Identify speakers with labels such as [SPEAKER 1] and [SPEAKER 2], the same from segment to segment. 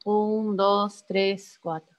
[SPEAKER 1] 1, 2, 3, 4.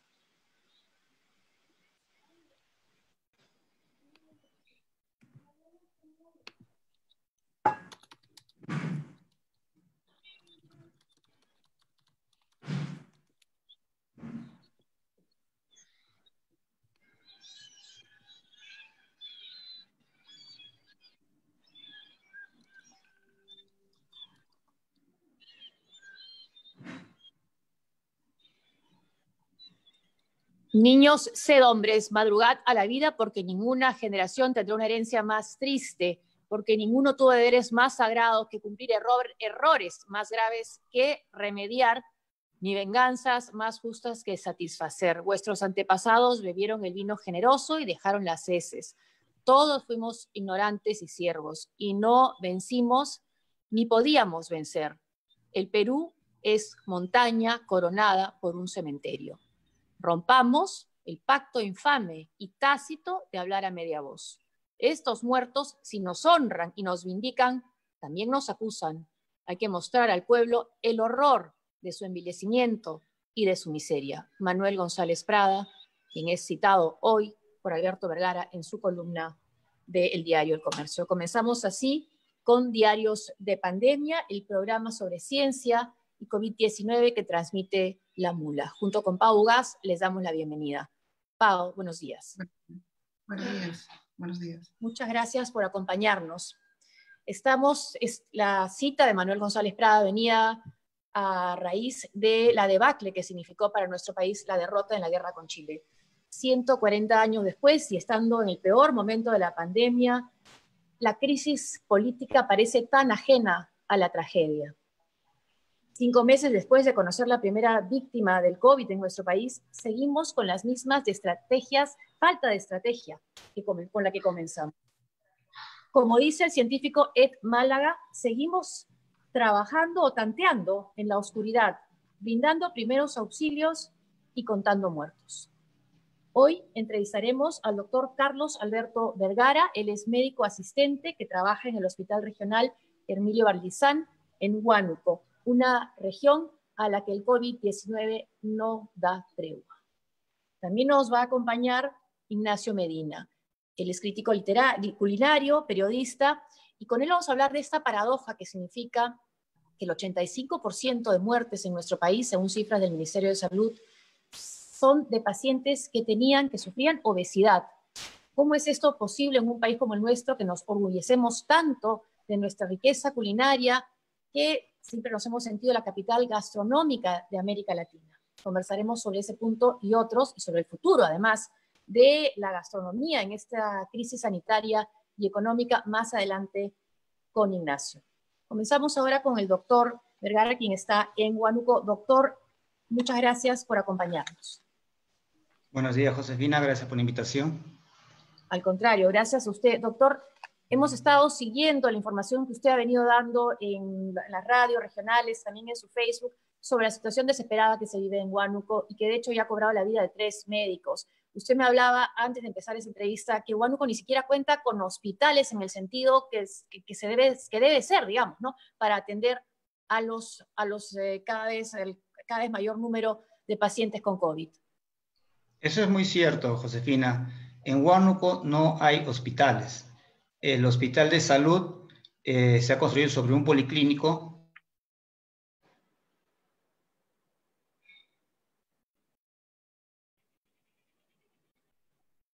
[SPEAKER 1] Niños, sed hombres, madrugad a la vida, porque ninguna generación tendrá una herencia más triste, porque ninguno tuvo deberes más sagrados que cumplir errores más graves que remediar, ni venganzas más justas que satisfacer. Vuestros antepasados bebieron el vino generoso y dejaron las heces. Todos fuimos ignorantes y siervos, y no vencimos ni podíamos vencer. El Perú es montaña coronada por un cementerio. Rompamos el pacto infame y tácito de hablar a media voz. Estos muertos, si nos honran y nos vindican, también nos acusan. Hay que mostrar al pueblo el horror de su envilecimiento y de su miseria. Manuel González Prada, quien es citado hoy por Alberto Vergara en su columna del diario El Comercio. Comenzamos así con Diarios de Pandemia, el programa sobre ciencia y COVID-19 que transmite La Mula. Junto con Pau Gas les damos la bienvenida. Pau, buenos días.
[SPEAKER 2] Buenos días. Buenos días.
[SPEAKER 1] Muchas gracias por acompañarnos. La cita de Manuel González Prada venía a raíz de la debacle que significó para nuestro país la derrota en la guerra con Chile. 140 años después y estando en el peor momento de la pandemia, la crisis política parece tan ajena a la tragedia. 5 meses después de conocer la primera víctima del COVID en nuestro país, seguimos con las mismas falta de estrategia con la que comenzamos. Como dice el científico Ed Málaga, seguimos trabajando o tanteando en la oscuridad, brindando primeros auxilios y contando muertos. Hoy entrevistaremos al doctor Carlos Alberto Vergara. Él es médico asistente que trabaja en el Hospital Regional Hermilio Valdizán en Huánuco, una región a la que el COVID-19 no da tregua. También nos va a acompañar Ignacio Medina. Él es crítico culinario, periodista, y con él vamos a hablar de esta paradoja que significa que el 85% de muertes en nuestro país, según cifras del Ministerio de Salud, son de pacientes que sufrían obesidad. ¿Cómo es esto posible en un país como el nuestro, que nos orgullecemos tanto de nuestra riqueza culinaria, que siempre nos hemos sentido la capital gastronómica de América Latina? Conversaremos sobre ese punto y otros, y sobre el futuro, además, de la gastronomía en esta crisis sanitaria y económica más adelante con Ignacio. Comenzamos ahora con el doctor Vergara, quien está en Huánuco. Doctor, muchas gracias por acompañarnos.
[SPEAKER 3] Buenos días, Josefina, gracias por la invitación.
[SPEAKER 1] Al contrario, gracias a usted. Doctor, hemos estado siguiendo la información que usted ha venido dando en las radios regionales, también en su Facebook, sobre la situación desesperada que se vive en Huánuco y que de hecho ya ha cobrado la vida de 3 médicos. Usted me hablaba antes de empezar esa entrevista que Huánuco ni siquiera cuenta con hospitales en el sentido que debe ser, digamos, ¿no? Para atender a los cada vez mayor número de pacientes con COVID.
[SPEAKER 3] Eso es muy cierto, Josefina. En Huánuco no hay hospitales. El hospital de salud se ha construido sobre un policlínico.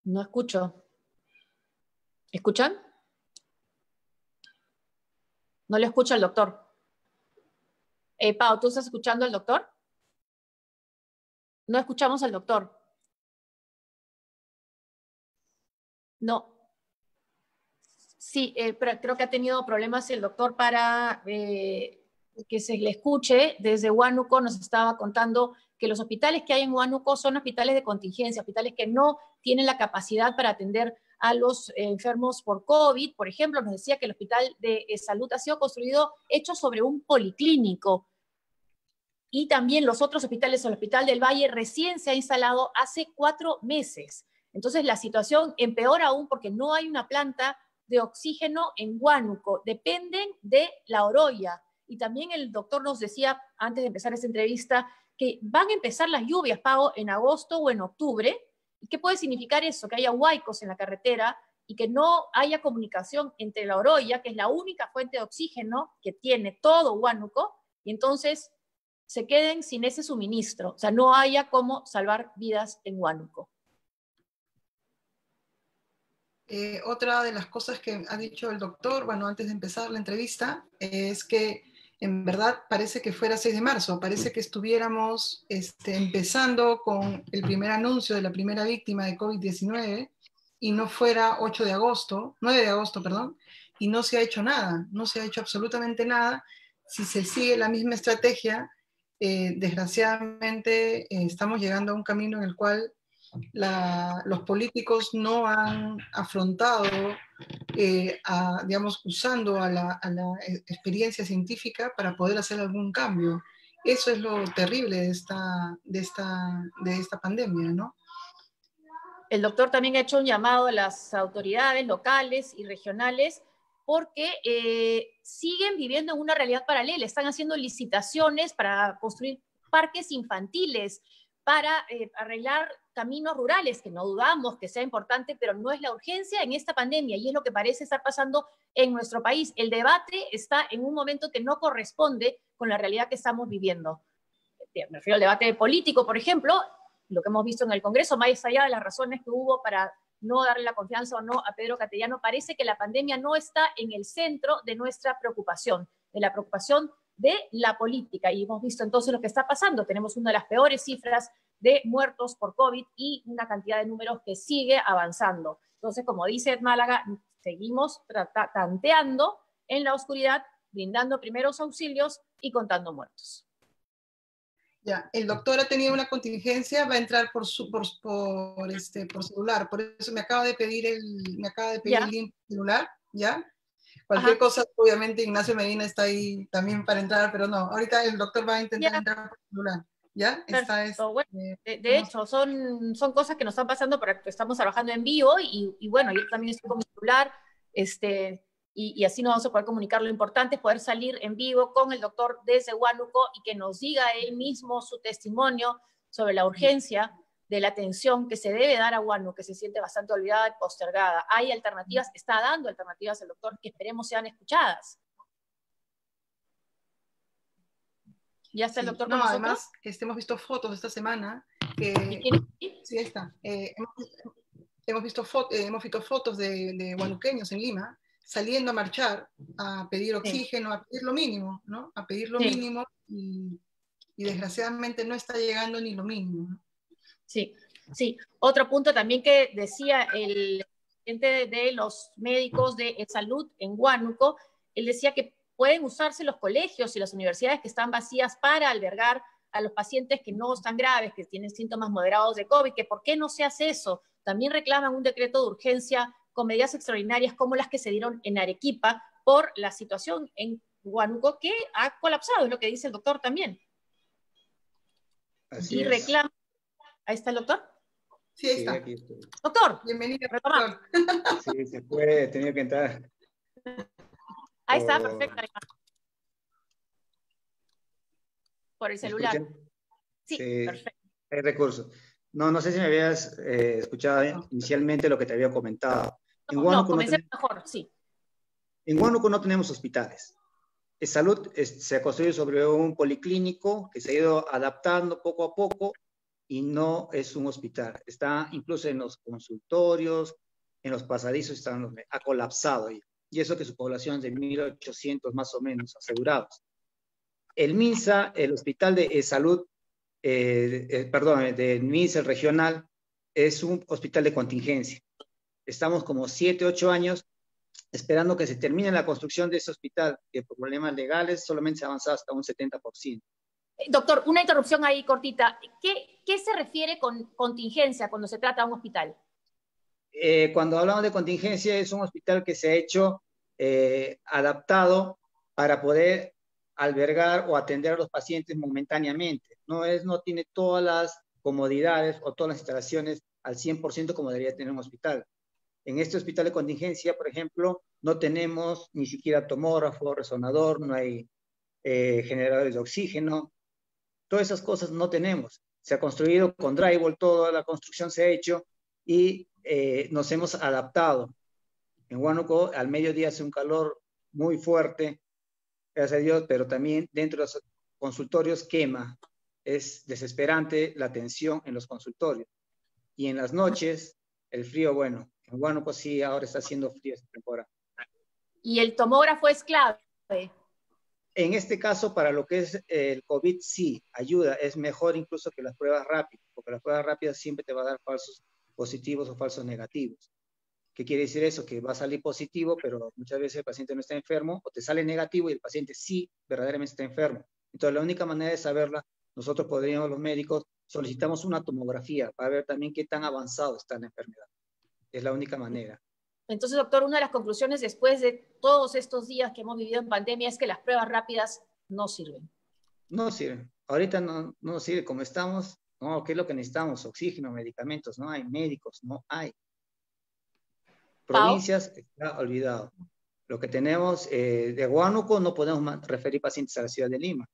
[SPEAKER 1] No escucho. ¿Escuchan? No le escucho al doctor. Pau, ¿tú estás escuchando al doctor? No escuchamos al doctor. No. Sí, pero creo que ha tenido problemas el doctor para que se le escuche. Desde Huánuco nos estaba contando que los hospitales que hay en Huánuco son hospitales de contingencia, hospitales que no tienen la capacidad para atender a los enfermos por COVID. Por ejemplo, nos decía que el Hospital de Salud ha sido hecho sobre un policlínico. Y también los otros hospitales, el Hospital del Valle recién se ha instalado hace 4 meses. Entonces la situación empeora aún porque no hay una planta de oxígeno en Huánuco. Dependen de La Oroya, Y también el doctor nos decía, antes de empezar esta entrevista, que van a empezar las lluvias, Pau, en agosto o en octubre. ¿Y qué puede significar eso? Que haya huaicos en la carretera y que no haya comunicación entre la Oroya, que es la única fuente de oxígeno que tiene todo Huánuco, y entonces se queden sin ese suministro. O sea, no haya cómo salvar vidas en Huánuco.
[SPEAKER 2] Otra de las cosas que ha dicho el doctor, bueno, antes de empezar la entrevista, es que en verdad parece que fuera 6 de marzo, parece que estuviéramos empezando con el primer anuncio de la primera víctima de COVID-19 y no fuera 9 de agosto, perdón, y no se ha hecho nada, no se ha hecho absolutamente nada. Si se sigue la misma estrategia, desgraciadamente estamos llegando a un camino en el cual los políticos no han afrontado, digamos, usando a la experiencia científica para poder hacer algún cambio. Eso es lo terrible de esta pandemia, ¿no?
[SPEAKER 1] El doctor también ha hecho un llamado a las autoridades locales y regionales porque siguen viviendo en una realidad paralela. Están haciendo licitaciones para construir parques infantiles, para arreglar caminos rurales, que no dudamos que sea importante, pero no es la urgencia en esta pandemia y es lo que parece estar pasando en nuestro país. El debate está en un momento que no corresponde con la realidad que estamos viviendo. Me refiero al debate político, por ejemplo, lo que hemos visto en el Congreso, más allá de las razones que hubo para no darle la confianza o no a Pedro Castellano, parece que la pandemia no está en el centro de nuestra preocupación, de la preocupación de la política. Y hemos visto entonces lo que está pasando. Tenemos una de las peores cifras de muertos por COVID y una cantidad de números que sigue avanzando. Entonces, como dice Ed Málaga, seguimos tanteando en la oscuridad, brindando primeros auxilios y contando muertos.
[SPEAKER 2] Ya, el doctor ha tenido una contingencia, va a entrar por celular, por eso me acaba de pedir el link celular, ¿ya? Cualquier cosa, obviamente Ignacio Medina está ahí también para entrar, pero no, ahorita el doctor va a intentar entrar por celular, ¿ya?
[SPEAKER 1] Bueno, de hecho, son cosas que nos están pasando porque estamos trabajando en vivo y bueno, yo también estoy con mi celular, y así nos vamos a poder comunicar. Lo importante es poder salir en vivo con el doctor desde Huánuco y que nos diga él mismo su testimonio sobre la urgencia de la atención que se debe dar a Huánuco, que se siente bastante olvidada y postergada. Hay alternativas, está dando alternativas el doctor que esperemos sean escuchadas. ¿Ya está el doctor con nosotros?
[SPEAKER 2] Además, hemos visto fotos esta semana sí está. Hemos visto fotos de huanuqueños en Lima saliendo a marchar, a pedir oxígeno, a pedir lo mínimo, ¿no? A pedir lo mínimo y desgraciadamente no está llegando ni lo mínimo, ¿no?
[SPEAKER 1] Sí. Otro punto también que decía el presidente de los médicos de salud en Huánuco, él decía que pueden usarse los colegios y las universidades que están vacías para albergar a los pacientes que no están graves, que tienen síntomas moderados de COVID, que por qué no se hace eso. También reclaman un decreto de urgencia con medidas extraordinarias como las que se dieron en Arequipa por la situación en Huánuco que ha colapsado, es lo que dice el doctor también.
[SPEAKER 3] Así es.
[SPEAKER 1] Reclama. ¿Ahí está el doctor?
[SPEAKER 2] Sí, ahí está.
[SPEAKER 3] Aquí estoy.
[SPEAKER 1] Doctor.
[SPEAKER 2] Bienvenido, doctor.
[SPEAKER 3] Sí, se fue, tenía que entrar.
[SPEAKER 1] Ahí está, perfecto. Por el celular. Sí, perfecto.
[SPEAKER 3] Hay recursos. No sé si me habías escuchado inicialmente lo que te había comentado. En Huánuco
[SPEAKER 1] comencé mejor, sí.
[SPEAKER 3] En Huánuco no tenemos hospitales. Salud se ha construido sobre un policlínico que se ha ido adaptando poco a poco y no es un hospital. Está incluso en los consultorios, en los pasadizos, ha colapsado ya. Y eso que su población es de 1.800 más o menos asegurados. El MINSA, el Hospital de Salud, del MINSA, el regional, es un hospital de contingencia. Estamos como 7, 8 años esperando que se termine la construcción de ese hospital, que por problemas legales solamente se ha avanzado hasta un 70%.
[SPEAKER 1] Doctor, una interrupción ahí cortita. ¿Qué se refiere con contingencia cuando se trata de un hospital?
[SPEAKER 3] Cuando hablamos de contingencia, es un hospital que se ha hecho adaptado para poder albergar o atender a los pacientes momentáneamente. No tiene todas las comodidades o todas las instalaciones al 100% como debería tener un hospital. En este hospital de contingencia, por ejemplo, no tenemos ni siquiera tomógrafo, resonador, no hay generadores de oxígeno, todas esas cosas no tenemos. Se ha construido con drywall, toda la construcción se ha hecho y nos hemos adaptado. En Huánuco al mediodía hace un calor muy fuerte, gracias a Dios, pero también dentro de los consultorios quema. Es desesperante la tensión en los consultorios. Y en las noches, el frío, bueno, en Huánuco sí, ahora está haciendo frío esta temporada.
[SPEAKER 1] Y el tomógrafo es clave.
[SPEAKER 3] En este caso, para lo que es el COVID, sí, ayuda, es mejor incluso que las pruebas rápidas, porque las pruebas rápidas siempre te va a dar falsos positivos o falsos negativos. ¿Qué quiere decir eso? Que va a salir positivo, pero muchas veces el paciente no está enfermo, o te sale negativo y el paciente sí verdaderamente está enfermo. Entonces, la única manera de saberla, nosotros podríamos, los médicos, solicitamos una tomografía para ver también qué tan avanzado está la enfermedad. Es la única manera.
[SPEAKER 1] Entonces, doctor, una de las conclusiones después de todos estos días que hemos vivido en pandemia es que las pruebas rápidas no sirven.
[SPEAKER 3] No sirven. Ahorita no sirve como estamos. No, ¿qué es lo que necesitamos? Oxígeno, medicamentos. No hay médicos, no hay. Provincias, está olvidado. Lo que tenemos de Huánuco, no podemos referir pacientes a la ciudad de Lima.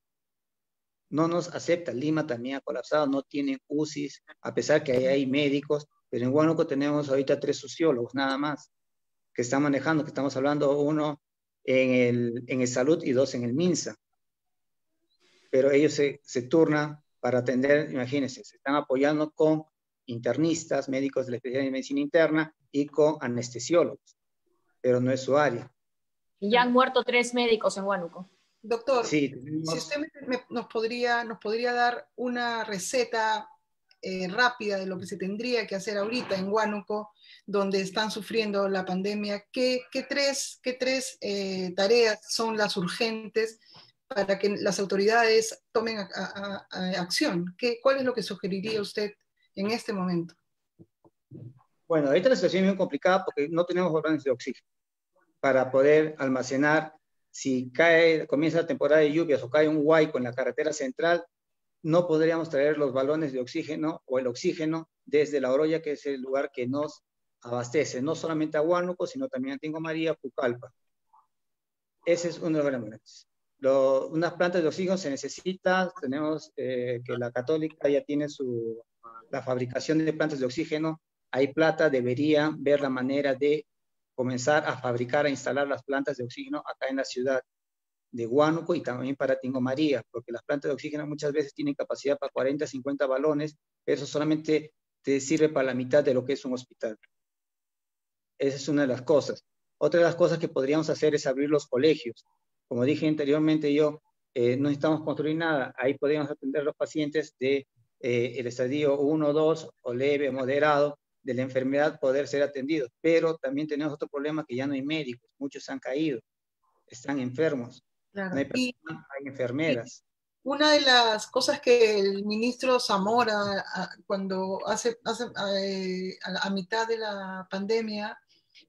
[SPEAKER 3] No nos acepta. Lima también ha colapsado, no tienen UCIs, a pesar que ahí hay médicos, pero en Huánuco tenemos ahorita 3 sociólogos nada más que están manejando, que estamos hablando, 1 en el Salud y 2 en el MINSA. Pero ellos se turnan para atender, imagínense, se están apoyando con internistas, médicos de la especialidad de medicina interna y con anestesiólogos, pero no es su área.
[SPEAKER 1] Y ya han muerto 3 médicos en Huánuco.
[SPEAKER 2] Doctor,
[SPEAKER 3] sí,
[SPEAKER 2] si usted nos podría dar una receta rápida de lo que se tendría que hacer ahorita en Huánuco, donde están sufriendo la pandemia, ¿qué tres tareas son las urgentes para que las autoridades tomen acción? ¿Cuál es lo que sugeriría usted en este momento?
[SPEAKER 3] Bueno, ahorita la situación es muy complicada porque no tenemos balones de oxígeno para poder almacenar. Si comienza la temporada de lluvias o cae un huaico en la carretera central, no podríamos traer los balones de oxígeno o el oxígeno desde La Oroya, que es el lugar que nos abastece, no solamente a Huánuco, sino también a Tingo María, Pucallpa. Ese es uno de los elementos. Unas plantas de oxígeno se necesita, tenemos que la Católica ya tiene la fabricación de plantas de oxígeno, hay plata, debería ver la manera de comenzar a fabricar, a instalar las plantas de oxígeno acá en la ciudad de Huánuco y también para Tingo María, porque las plantas de oxígeno muchas veces tienen capacidad para 40, 50 balones, eso solamente te sirve para la mitad de lo que es un hospital. Esa es una de las cosas. Otra de las cosas que podríamos hacer es abrir los colegios. Como dije anteriormente no necesitamos construir nada, ahí podríamos atender a los pacientes de el estadio 1, 2 o leve, moderado, de la enfermedad poder ser atendidos, pero también tenemos otro problema que ya no hay médicos, muchos han caído, están enfermos.
[SPEAKER 2] Claro.
[SPEAKER 3] No hay personas, hay enfermeras.
[SPEAKER 2] Una de las cosas que el ministro Zamora, cuando a mitad de la pandemia,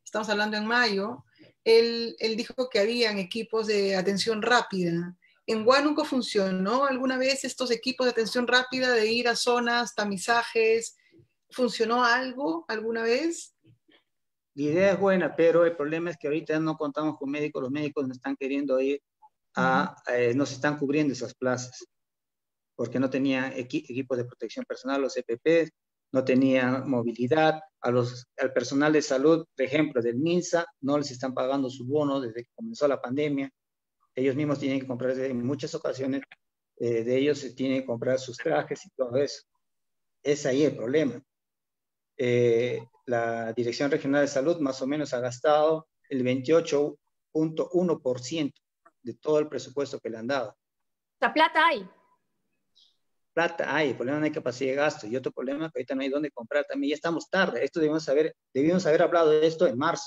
[SPEAKER 2] estamos hablando en mayo, él dijo que habían equipos de atención rápida. ¿En Huánuco funcionó alguna vez estos equipos de atención rápida de ir a zonas, tamizajes? ¿Funcionó algo alguna vez?
[SPEAKER 3] La idea es buena, pero el problema es que ahorita no contamos con médicos, los médicos no están queriendo ir no se están cubriendo esas plazas, porque no tenían equipos de protección personal, los EPPs, no tenían movilidad, al personal de salud, por ejemplo, del MINSA, no les están pagando su bono desde que comenzó la pandemia, ellos mismos tienen que comprar, en muchas ocasiones, de ellos se tienen que comprar sus trajes y todo eso. Es ahí el problema. La Dirección Regional de Salud más o menos ha gastado el 28.1% de todo el presupuesto que le han dado.
[SPEAKER 1] ¿La plata hay?
[SPEAKER 3] Plata hay, el problema no hay capacidad de gasto. Y otro problema es que ahorita no hay dónde comprar también. Ya estamos tarde. Esto debimos haber hablado de esto en marzo,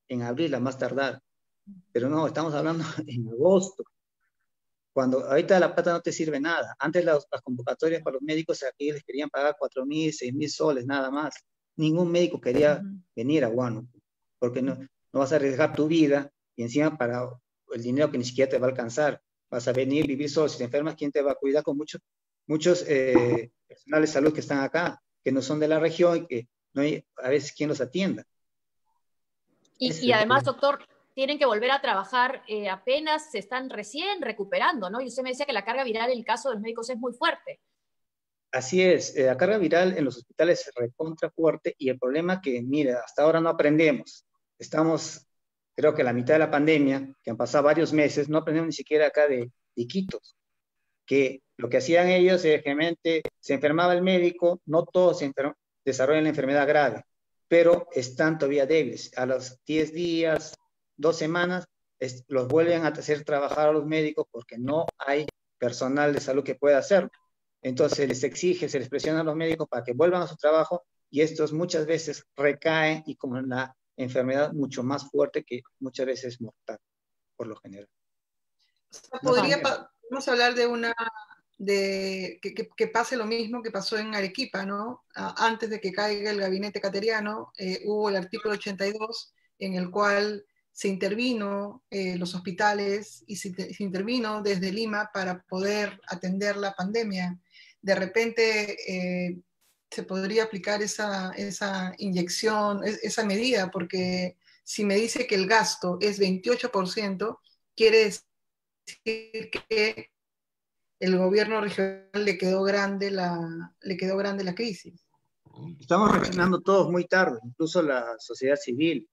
[SPEAKER 3] en abril a más tardar. Pero no, estamos hablando en agosto. Cuando ahorita la plata no te sirve nada. Antes las convocatorias para los médicos aquí les querían pagar 4.000, 6.000 soles, nada más. Ningún médico quería venir a Huánuco, porque no vas a arriesgar tu vida y encima para el dinero que ni siquiera te va a alcanzar. Vas a venir, vivir solo. Si te enfermas, ¿quién te va a cuidar? Con muchos personales de salud que están acá, que no son de la región y que no hay a veces quien los atienda.
[SPEAKER 1] Y además, doctor, tienen que volver a trabajar apenas se están recién recuperando, ¿no? Y usted me decía que la carga viral en el caso de los médicos es muy fuerte.
[SPEAKER 3] Así es, la carga viral en los hospitales es recontra fuerte y el problema que, mira, hasta ahora no aprendemos. Estamos, creo que a la mitad de la pandemia, que han pasado varios meses, no aprendemos ni siquiera acá de Iquitos, que lo que hacían ellos es que se enfermaba el médico, no todos desarrollan la enfermedad grave, pero están todavía débiles. A los 10 días, 2 semanas, los vuelven a hacer trabajar a los médicos porque no hay personal de salud que pueda hacerlo. Entonces se les presiona a los médicos para que vuelvan a su trabajo y estos muchas veces recaen y como la enfermedad mucho más fuerte que muchas veces es mortal, por lo general.
[SPEAKER 2] Podemos hablar de que pase lo mismo que pasó en Arequipa, ¿no? Antes de que caiga el gabinete cateriano, hubo el artículo 82 en el cual se intervino los hospitales y se intervino desde Lima para poder atender la pandemia. De repente se podría aplicar esa inyección, esa medida, porque si me dice que el gasto es 28%, quiere decir que el gobierno regional le quedó grande la crisis.
[SPEAKER 3] Estamos reaccionando todos muy tarde, incluso la sociedad civil.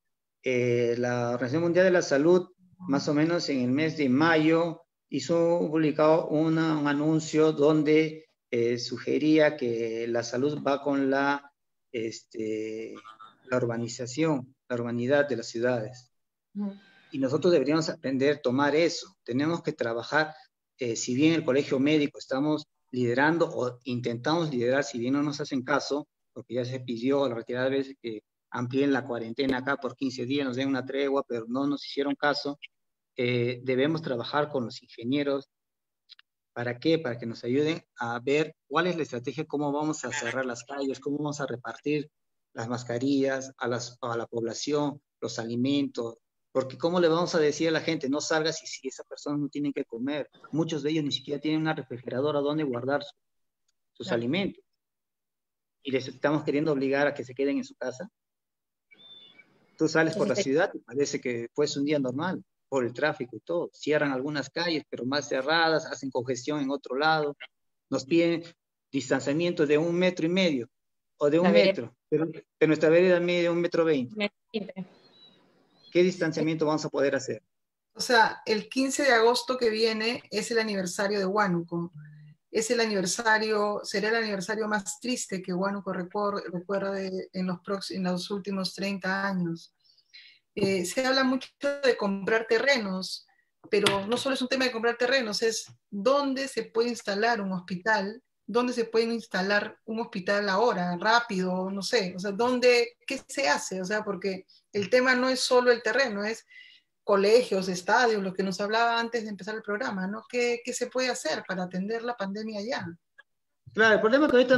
[SPEAKER 3] La Organización Mundial de la Salud, más o menos en el mes de mayo, publicado un anuncio donde sugería que la salud va con la urbanización, la urbanidad de las ciudades. Y nosotros deberíamos aprender a tomar eso. Tenemos que trabajar, si bien el colegio médico estamos liderando o intentamos liderar, si bien no nos hacen caso, porque ya se pidió la retirada de veces que amplíen la cuarentena acá por 15 días, nos den una tregua, pero no nos hicieron caso. Debemos trabajar con los ingenieros. ¿Para qué? Para que nos ayuden a ver cuál es la estrategia, cómo vamos a cerrar las calles, cómo vamos a repartir las mascarillas a la población, los alimentos, porque cómo le vamos a decir a la gente, no salgas si esa persona no tiene que comer. Muchos de ellos ni siquiera tienen una refrigeradora donde guardar sus alimentos. Y les estamos queriendo obligar a que se queden en su casa. Tú sales por la ciudad y parece que fue un día normal, por el tráfico y todo. Cierran algunas calles, pero más cerradas, hacen congestión en otro lado. Nos piden distanciamiento de 1,5 metros o de 1 metro, pero nuestra vereda mide 1,20 metros. ¿Qué distanciamiento vamos a poder hacer?
[SPEAKER 2] O sea, el 15 de agosto que viene es el aniversario de Huánuco. Es el aniversario, será el aniversario más triste que Huánuco recuerde en los últimos 30 años. Se habla mucho de comprar terrenos, pero no solo es un tema de comprar terrenos, es dónde se puede instalar un hospital, dónde se puede instalar un hospital ahora, rápido, no sé, o sea, qué se hace, o sea, porque el tema no es solo el terreno, es colegios, estadios, lo que nos hablaba antes de empezar el programa, ¿no? ¿Qué se puede hacer para atender la pandemia ya?
[SPEAKER 3] Claro, el problema es que ahorita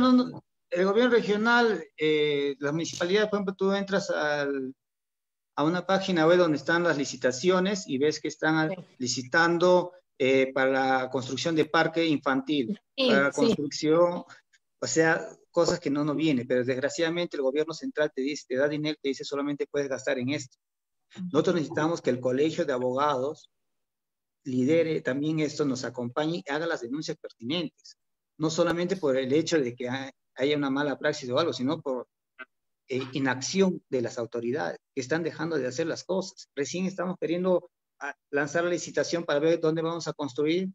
[SPEAKER 3] el gobierno regional, las municipalidades, por ejemplo, tú entras a una página web donde están las licitaciones y ves que están licitando para la construcción de parque infantil, para la construcción, o sea, cosas que no nos vienen, pero desgraciadamente el gobierno central te da dinero, te dice solamente puedes gastar en esto. Nosotros necesitamos que el colegio de abogados lidere también esto, nos acompañe y haga las denuncias pertinentes, no solamente por el hecho de que haya una mala praxis o algo, sino por inacción de las autoridades que están dejando de hacer las cosas. Recién estamos queriendo lanzar la licitación para ver dónde vamos a construir.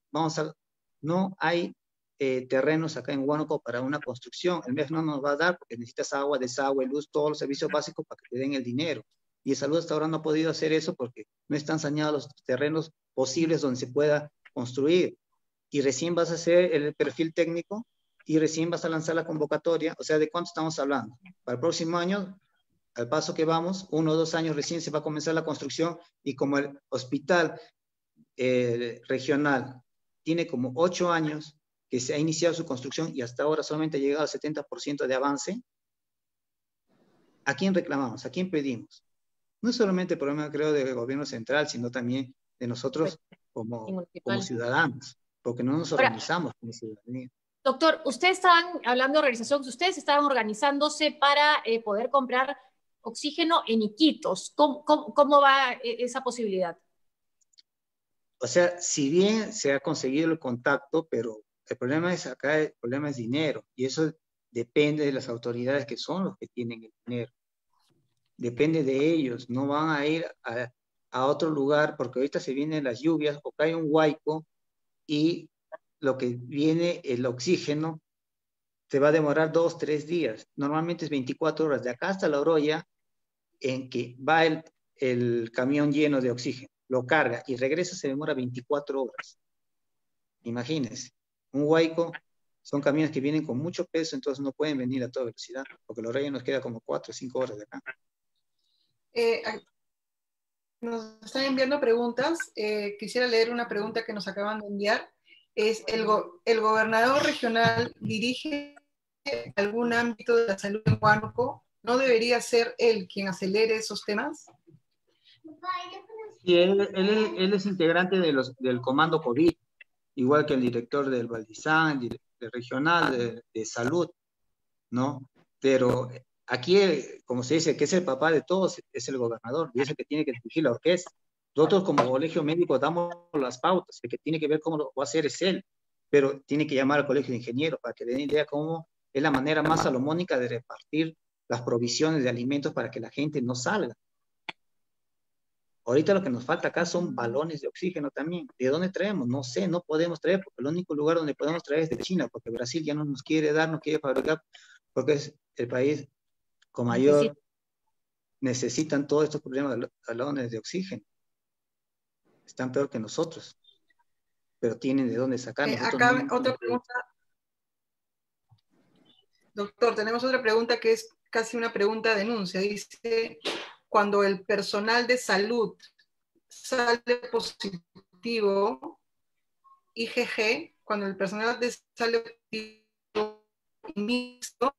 [SPEAKER 3] No hay terrenos acá en Huánuco para una construcción. El MEF no nos va a dar porque necesitas agua, desagüe, luz, todos los servicios básicos para que te den el dinero. Y el Salud hasta ahora no ha podido hacer eso porque no están saneados los terrenos posibles donde se pueda construir. Y recién vas a hacer el perfil técnico y recién vas a lanzar la convocatoria. O sea, ¿de cuánto estamos hablando? Para el próximo año, al paso que vamos, 1 o 2 años recién se va a comenzar la construcción y como el hospital regional tiene como 8 años que se ha iniciado su construcción y hasta ahora solamente ha llegado al 70% de avance, ¿a quién reclamamos? ¿A quién pedimos? No es solamente el problema, creo, del gobierno central, sino también de nosotros como ciudadanos, porque no nos organizamos como ciudadanía.
[SPEAKER 1] Doctor, ustedes estaban hablando de organización, ustedes estaban organizándose para poder comprar oxígeno en Iquitos. ¿Cómo va esa posibilidad?
[SPEAKER 3] O sea, si bien se ha conseguido el contacto, pero el problema es acá, el problema es dinero, y eso depende de las autoridades que son los que tienen el dinero. Depende de ellos, no van a ir a otro lugar, porque ahorita se vienen las lluvias o cae un huaico y lo que viene, el oxígeno, se va a demorar 2, 3 días. Normalmente es 24 horas de acá hasta La Oroya, en que va el camión lleno de oxígeno, lo carga y regresa, se demora 24 horas. Imagínense, un huaico son camiones que vienen con mucho peso, entonces no pueden venir a toda velocidad, porque La Oroya nos queda como 4 o 5 horas de acá.
[SPEAKER 2] Nos están enviando preguntas. Quisiera leer una pregunta que nos acaban de enviar. Es, ¿el gobernador regional dirige algún ámbito de la salud en Huánuco? ¿No debería ser él quien acelere esos temas?
[SPEAKER 3] Sí, él es integrante del comando COVID, igual que el director del Valdizán, el regional de salud, ¿no? Pero aquí, como se dice, que es el papá de todos, es el gobernador, y es el que tiene que dirigir la orquesta. Nosotros como colegio médico damos las pautas, el que tiene que ver cómo lo va a hacer es él, pero tiene que llamar al colegio de ingenieros para que le den idea cómo es la manera más salomónica de repartir las provisiones de alimentos para que la gente no salga. Ahorita lo que nos falta acá son balones de oxígeno también. ¿De dónde traemos? No sé, no podemos traer, porque el único lugar donde podemos traer es de China, porque Brasil ya no nos quiere dar, no quiere fabricar, porque es el país con mayor, necesitan todos estos problemas de balones de oxígeno. Están peor que nosotros, pero tienen de dónde sacar.
[SPEAKER 2] Acá otra pregunta. Doctor, tenemos otra pregunta que es casi una pregunta de denuncia. Dice, cuando el personal de salud sale positivo, IgG, cuando el personal de sale positivo mixto,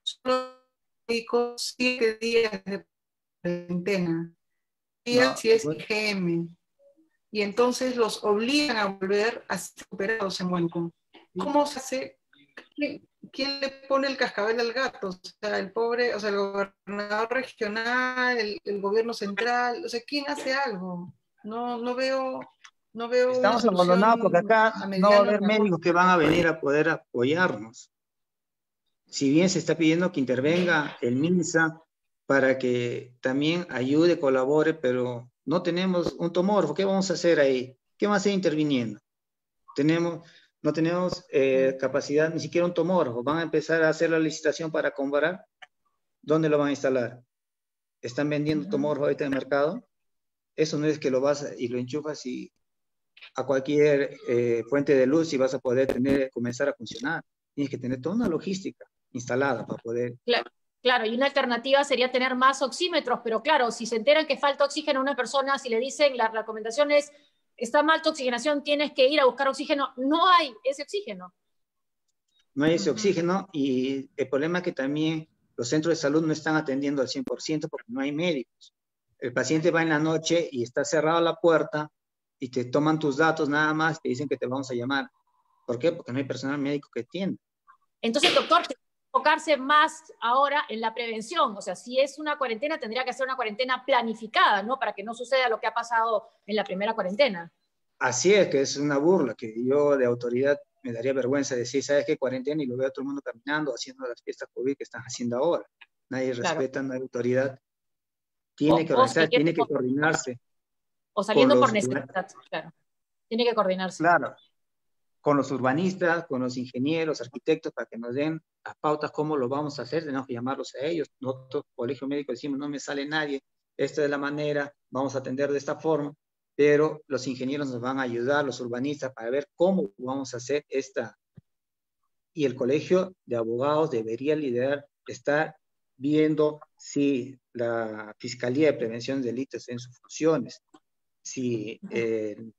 [SPEAKER 2] solo médico 7 días de cuarentena. No, si es IgM. Y entonces los obligan a volver a ser operados en Huánuco. ¿Cómo se hace? ¿Quién le pone el cascabel al gato? O sea, el pobre, o sea, el gobernador regional, el gobierno central, o sea, ¿quién hace algo? No veo
[SPEAKER 3] Estamos abandonados porque acá no va a haber médicos que van a venir a poder apoyarnos. Si bien se está pidiendo que intervenga el MINSA para que también ayude, colabore, pero no tenemos un tomógrafo. ¿Qué vamos a hacer ahí? ¿Qué va a hacer interviniendo? No tenemos capacidad, ni siquiera un tomógrafo. ¿Van a empezar a hacer la licitación para comparar? ¿Dónde lo van a instalar? ¿Están vendiendo tomógrafo ahorita en el mercado? Eso no es que lo vas y lo enchufas a cualquier fuente de luz y vas a poder comenzar a funcionar. Tienes que tener toda una logística instalada para poder...
[SPEAKER 1] Claro, y una alternativa sería tener más oxímetros, pero claro, si se enteran que falta oxígeno a una persona, si le dicen la recomendación es, está mal tu oxigenación, tienes que ir a buscar oxígeno, no hay ese oxígeno.
[SPEAKER 3] No hay ese oxígeno, y el problema es que también los centros de salud no están atendiendo al 100% porque no hay médicos. El paciente va en la noche y está cerrada la puerta y te toman tus datos nada más, te dicen que te vamos a llamar. ¿Por qué? Porque no hay personal médico que atienda.
[SPEAKER 1] Entonces, doctor, enfocarse más ahora en la prevención. O sea, si es una cuarentena, tendría que ser una cuarentena planificada, ¿no? Para que no suceda lo que ha pasado en la primera cuarentena.
[SPEAKER 3] Así es, que es una burla, que yo de autoridad me daría vergüenza decir, ¿sabes qué? Cuarentena, y lo veo a todo el mundo caminando, haciendo las fiestas COVID que están haciendo ahora. Nadie respeta, no hay autoridad. Tiene que organizar, tiene que coordinarse.
[SPEAKER 1] O saliendo por necesidad, claro. Tiene que coordinarse.
[SPEAKER 3] Claro. Con los urbanistas, con los ingenieros, arquitectos, para que nos den las pautas cómo lo vamos a hacer, tenemos que llamarlos a ellos. Nosotros, colegio médico, decimos, no me sale nadie, esta es la manera, vamos a atender de esta forma, pero los ingenieros nos van a ayudar, los urbanistas, para ver cómo vamos a hacer esta. Y el colegio de abogados debería liderar, estar viendo si la Fiscalía de Prevención de Delitos en sus funciones, si el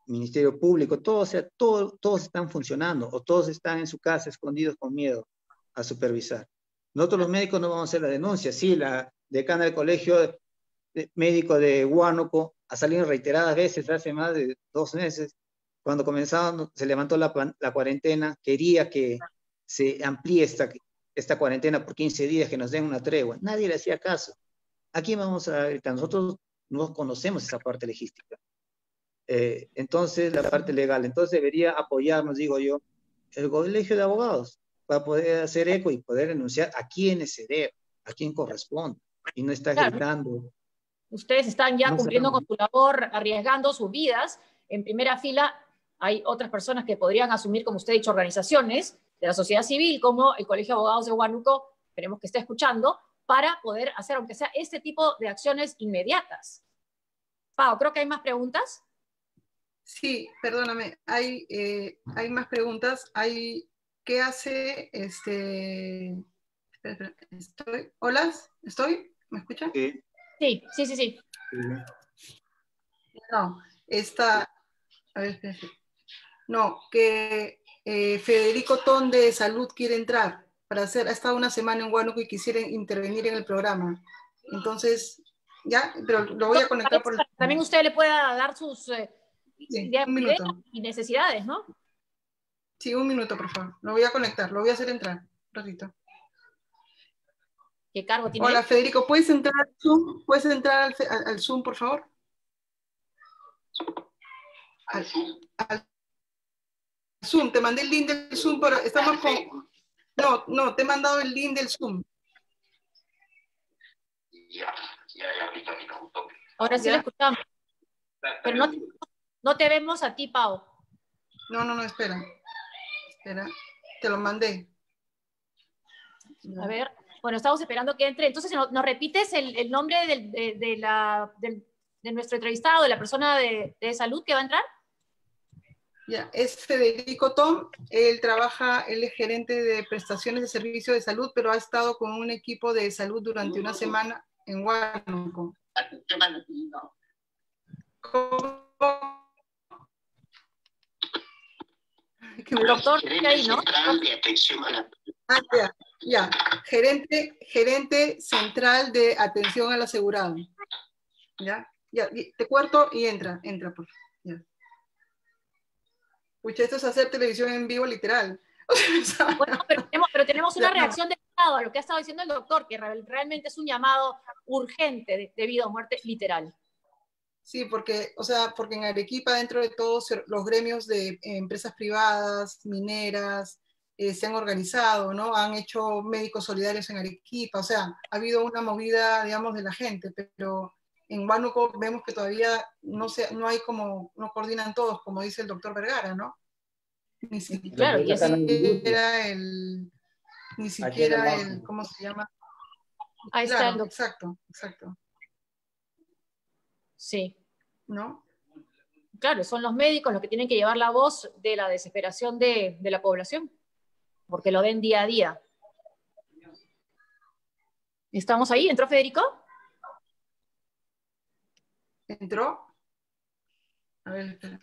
[SPEAKER 3] Ministerio Público, todos están funcionando, o todos están en su casa escondidos con miedo a supervisar. Nosotros los médicos no vamos a hacer la denuncia. Sí, la decana del colegio médico de Huánuco ha salido reiteradas veces hace más de 2 meses. Cuando comenzaron, se levantó la cuarentena, quería que se amplíe esta cuarentena por 15 días, que nos den una tregua. Nadie le hacía caso. Aquí vamos a gritar, nosotros no conocemos esa parte logística. Entonces, la parte legal, entonces debería apoyarnos, digo yo, el colegio de abogados, para poder hacer eco y poder denunciar a quién se debe, a quién corresponde, y no está
[SPEAKER 1] Claro.
[SPEAKER 3] gritando.
[SPEAKER 1] Ustedes están ya
[SPEAKER 3] No
[SPEAKER 1] cumpliendo
[SPEAKER 3] sabemos.
[SPEAKER 1] con su labor, arriesgando sus vidas. En primera fila hay otras personas que podrían asumir, como usted ha dicho, organizaciones de la sociedad civil, como el Colegio de Abogados de Huánuco, esperemos que esté escuchando, para poder hacer, aunque sea este tipo de acciones inmediatas. Pau, creo que hay más preguntas.
[SPEAKER 2] Sí, perdóname, hay más preguntas. ¿Qué hace espera, ¿Hola? ¿Estoy? ¿Me escuchan?
[SPEAKER 3] Sí,
[SPEAKER 1] Sí.
[SPEAKER 3] sí.
[SPEAKER 2] No, a ver, espera. No, que Federico Ton de Salud quiere entrar ha estado una semana en Huánuco y quisiera intervenir en el programa. Entonces, ya, pero lo voy a conectar por el...
[SPEAKER 1] También usted le pueda dar sus
[SPEAKER 2] Sí,
[SPEAKER 1] ideas
[SPEAKER 2] un minuto.
[SPEAKER 1] y necesidades, ¿no?
[SPEAKER 2] Sí, un minuto, por favor. Lo voy a conectar, lo voy a hacer entrar. Un ratito.
[SPEAKER 1] ¿Qué cargo tiene
[SPEAKER 2] Hola,
[SPEAKER 1] él?
[SPEAKER 2] Federico, ¿puedes entrar al Zoom? ¿Puedes entrar al Zoom, por favor? Al Zoom, te mandé el link del Zoom, pero estamos con... No, te he mandado el link del Zoom.
[SPEAKER 1] Ahora sí le escuchamos. Pero no te vemos a ti, Pau.
[SPEAKER 2] No, espera. Te lo mandé.
[SPEAKER 1] A ver, bueno, estamos esperando que entre. Entonces, ¿nos repites el nombre de nuestro entrevistado, de la persona de salud que va a entrar?
[SPEAKER 2] Ya, es Federico Tom, él es gerente de prestaciones de servicio de salud, pero ha estado con un equipo de salud durante una semana en Huánuco.
[SPEAKER 1] El doctor ahí, ¿no?
[SPEAKER 2] Ya. Gerente central de atención al asegurado. Ya, te corto y entra, por favor. Ya. Pucha, esto es hacer televisión en vivo literal.
[SPEAKER 1] Bueno, pero tenemos una reacción del Estado a lo que ha estado diciendo el doctor, que realmente es un llamado urgente debido a muerte literal.
[SPEAKER 2] Sí, porque en Arequipa, dentro de todos los gremios de empresas privadas, mineras, se han organizado, ¿no? Han hecho médicos solidarios en Arequipa, o sea, ha habido una movida, digamos, de la gente, pero en Huánuco vemos que todavía no hay como, no coordinan todos, como dice el doctor Vergara, ¿no? Ni siquiera el, ¿cómo se llama?
[SPEAKER 1] Ahí está el
[SPEAKER 2] doctor. Exacto.
[SPEAKER 1] Sí.
[SPEAKER 2] ¿No?
[SPEAKER 1] Claro, son los médicos los que tienen que llevar la voz de la desesperación de la población, porque lo ven día a día. ¿Estamos ahí? ¿Entró Federico?
[SPEAKER 2] ¿Entró? A ver, espera.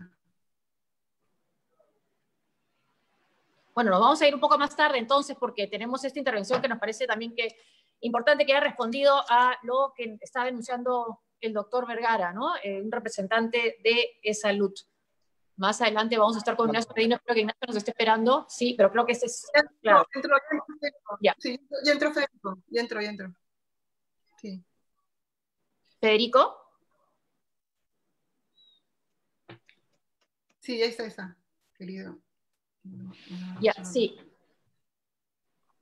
[SPEAKER 1] Bueno, nos vamos a ir un poco más tarde entonces porque tenemos esta intervención que nos parece también que importante que haya respondido a lo que está denunciando el doctor Vergara, ¿no? Un representante de salud. Más adelante vamos a estar con Ignacio Medina, espero que Ignacio nos esté esperando, sí, pero creo que este es... Claro.
[SPEAKER 2] Ya. Sí, ya entró Federico, ya entró. Sí.
[SPEAKER 1] ¿Federico?
[SPEAKER 2] Sí, ya está, querido.
[SPEAKER 1] Ya, sí.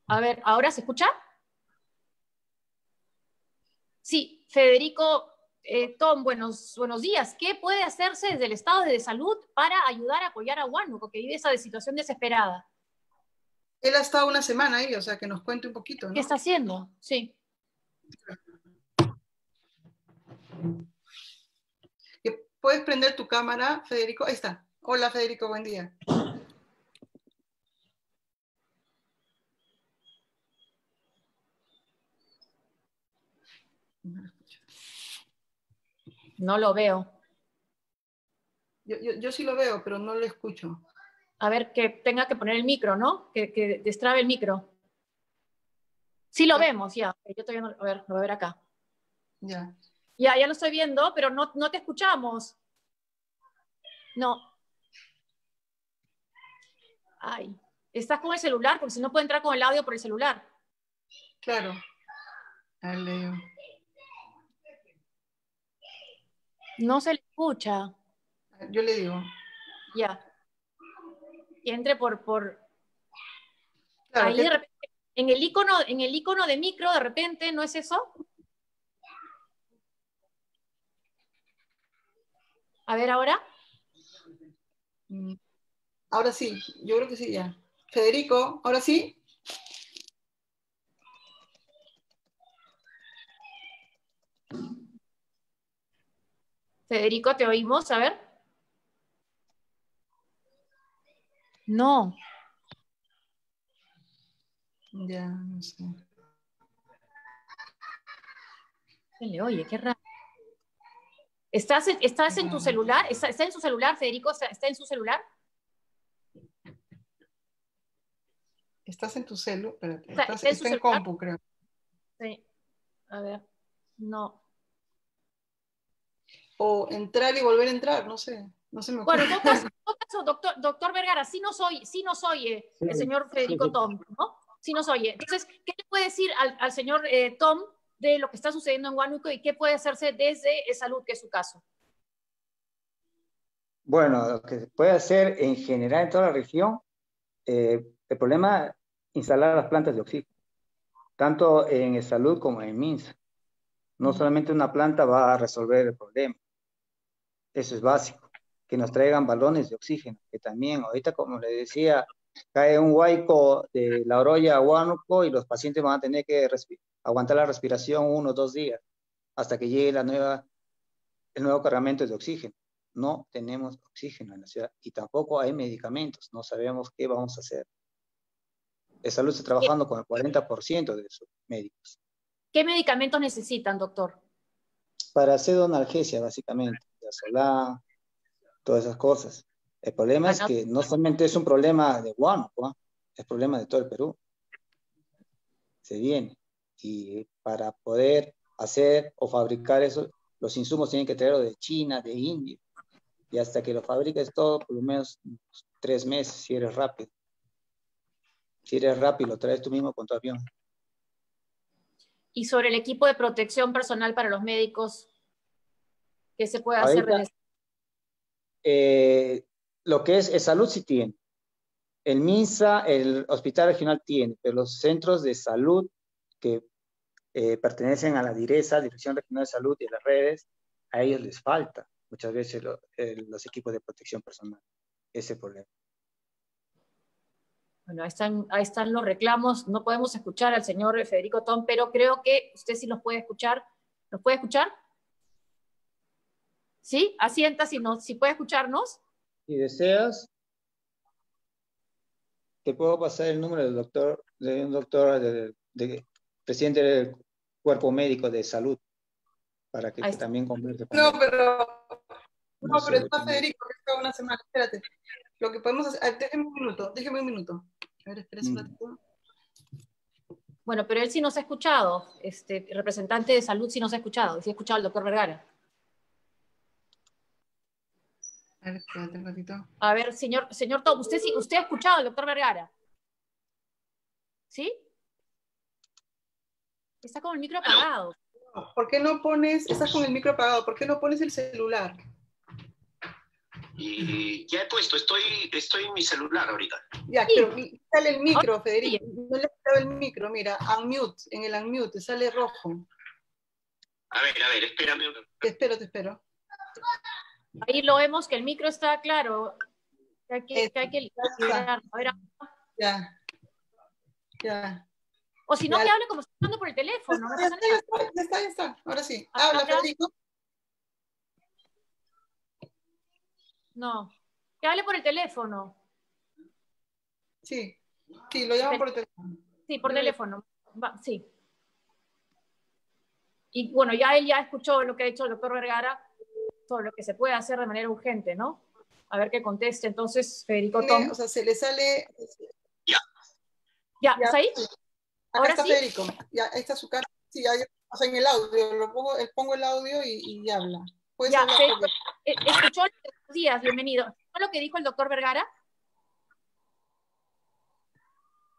[SPEAKER 1] A ver, ¿ahora se escucha? Sí, Federico, Tom, buenos días. ¿Qué puede hacerse desde el Estado de Salud para ayudar a apoyar a Huánuco, que vive esa situación desesperada?
[SPEAKER 2] Él ha estado una semana ahí, o sea, que nos cuente un poquito, ¿no?
[SPEAKER 1] ¿Qué está haciendo? Sí.
[SPEAKER 2] ¿Puedes prender tu cámara, Federico? Ahí está. Hola, Federico, buen día.
[SPEAKER 1] No lo veo.
[SPEAKER 2] Yo sí lo veo, pero no lo escucho.
[SPEAKER 1] A ver, que tenga que poner el micro, ¿no? Que destrabe el micro. Sí lo vemos, ya. Yo todavía no... A ver, lo voy a ver acá.
[SPEAKER 2] Ya.
[SPEAKER 1] Ya lo estoy viendo, pero no te escuchamos. No. Ay. ¿Estás con el celular? Porque si no puede entrar con el audio por el celular.
[SPEAKER 2] Claro. Dale.
[SPEAKER 1] No se le escucha.
[SPEAKER 2] Yo le digo.
[SPEAKER 1] Ya. Y entre por
[SPEAKER 2] Claro,
[SPEAKER 1] ahí de repente, en el icono de micro, de repente, ¿no es eso? A ver ahora.
[SPEAKER 2] Ahora sí, yo creo que sí ya. Federico, ¿ahora sí?
[SPEAKER 1] Federico, ¿te oímos? A ver. No.
[SPEAKER 2] Ya, no sé.
[SPEAKER 1] Se le oye, qué raro. ¿Estás en tu celular? ¿Está en su celular, Federico? ¿Está en su celular?
[SPEAKER 2] ¿Estás en tu celu? Espérate,
[SPEAKER 1] ¿Está en su
[SPEAKER 2] está en
[SPEAKER 1] celular?
[SPEAKER 2] compu, creo.
[SPEAKER 1] Sí. A ver. No.
[SPEAKER 2] O entrar y volver a entrar, no sé. No se me ocurre.
[SPEAKER 1] Bueno, en todo caso, doctor Vergara, sí nos oye el señor Federico Tom, ¿no? Sí nos oye. Entonces, ¿qué le puede decir al señor Tom de lo que está sucediendo en Huánuco y qué puede hacerse desde salud, que es su caso?
[SPEAKER 3] Bueno, lo que se puede hacer en general en toda la región, el problema, instalar las plantas de oxígeno, tanto en salud como en MINSA. No solamente una planta va a resolver el problema, eso es básico, que nos traigan balones de oxígeno, que también ahorita, como le decía, cae un huaico de La Oroya a Huánuco y los pacientes van a tener que aguantar la respiración 1 o 2 días hasta que llegue el nuevo cargamento de oxígeno. No tenemos oxígeno en la ciudad y tampoco hay medicamentos, no sabemos qué vamos a hacer. El salud está trabajando con el 40% de sus médicos.
[SPEAKER 1] ¿Qué medicamentos necesitan, doctor?
[SPEAKER 3] Para hacer analgesia, básicamente, Diazolán, todas esas cosas. El problema es que no solamente es un problema de Huánuco, ¿eh? Es problema de todo el Perú. Se viene. Y para poder hacer o fabricar eso, los insumos tienen que traerlo de China, de India. Y hasta que lo fabriques todo, por lo menos 3 meses, si eres rápido. Si eres rápido, lo traes tú mismo con tu avión.
[SPEAKER 1] Y sobre el equipo de protección personal para los médicos, ¿qué se puede hacer
[SPEAKER 3] Ahorita,
[SPEAKER 1] desde
[SPEAKER 3] lo que es salud sí tiene. El MINSA, el hospital regional tiene, pero los centros de salud que pertenecen a la DIRESA, Dirección Regional de Salud y a las redes, a ellos les falta muchas veces los equipos de protección personal. Ese problema.
[SPEAKER 1] Bueno, ahí están los reclamos. No podemos escuchar al señor Federico Tom, pero creo que usted sí los puede escuchar. ¿Nos puede escuchar? ¿Sí? Asienta si puede escucharnos.
[SPEAKER 3] Si deseas, te puedo pasar el número de un doctor, presidente del Cuerpo Médico de Salud, para que también converse con él.
[SPEAKER 2] No, pero está Federico, que está una semana. Espérate. Lo que podemos hacer, déjeme un minuto. A ver, espérese un ratito.
[SPEAKER 1] Bueno, pero él sí nos ha escuchado, el representante de salud sí nos ha escuchado, sí ha escuchado al doctor Vergara.
[SPEAKER 2] A ver, espérate un ratito.
[SPEAKER 1] A ver, señor Tom, usted ha escuchado al doctor Vergara. ¿Sí? Está con el micro apagado.
[SPEAKER 2] ¿Por qué no pones, estás con el micro apagado, por qué no pones el celular?
[SPEAKER 4] Y ya he puesto, estoy en mi celular ahorita.
[SPEAKER 2] Ya, sí. Pero sale el micro, Federico. No le he quitado el micro, mira, unmute, en el unmute, sale rojo.
[SPEAKER 4] A ver, espérame.
[SPEAKER 2] Te espero.
[SPEAKER 1] Ahí lo vemos que el micro está claro. Que hay que liberar. A ver,
[SPEAKER 2] Ya.
[SPEAKER 1] O si no, que hable como está hablando por el teléfono.
[SPEAKER 2] Ya está. Ahora sí. Habla, Federico.
[SPEAKER 1] No, que hable por el teléfono.
[SPEAKER 2] Sí, lo llaman por el teléfono.
[SPEAKER 1] Sí, por teléfono. Sí. Y bueno, ya él ya escuchó lo que ha dicho el doctor Vergara sobre lo que se puede hacer de manera urgente, ¿no? A ver qué conteste. Entonces, Federico Tom.
[SPEAKER 2] O sea, se le sale...
[SPEAKER 1] ¿Ya? ¿Está ahí?
[SPEAKER 2] Acá está, ¿sí? Federico. Ya, ahí está su cara. Sí, o sea, en el audio. Pongo el audio y habla.
[SPEAKER 1] Ya, Federico, escuchó los días, bienvenido. ¿Escuchó lo que dijo el doctor Vergara?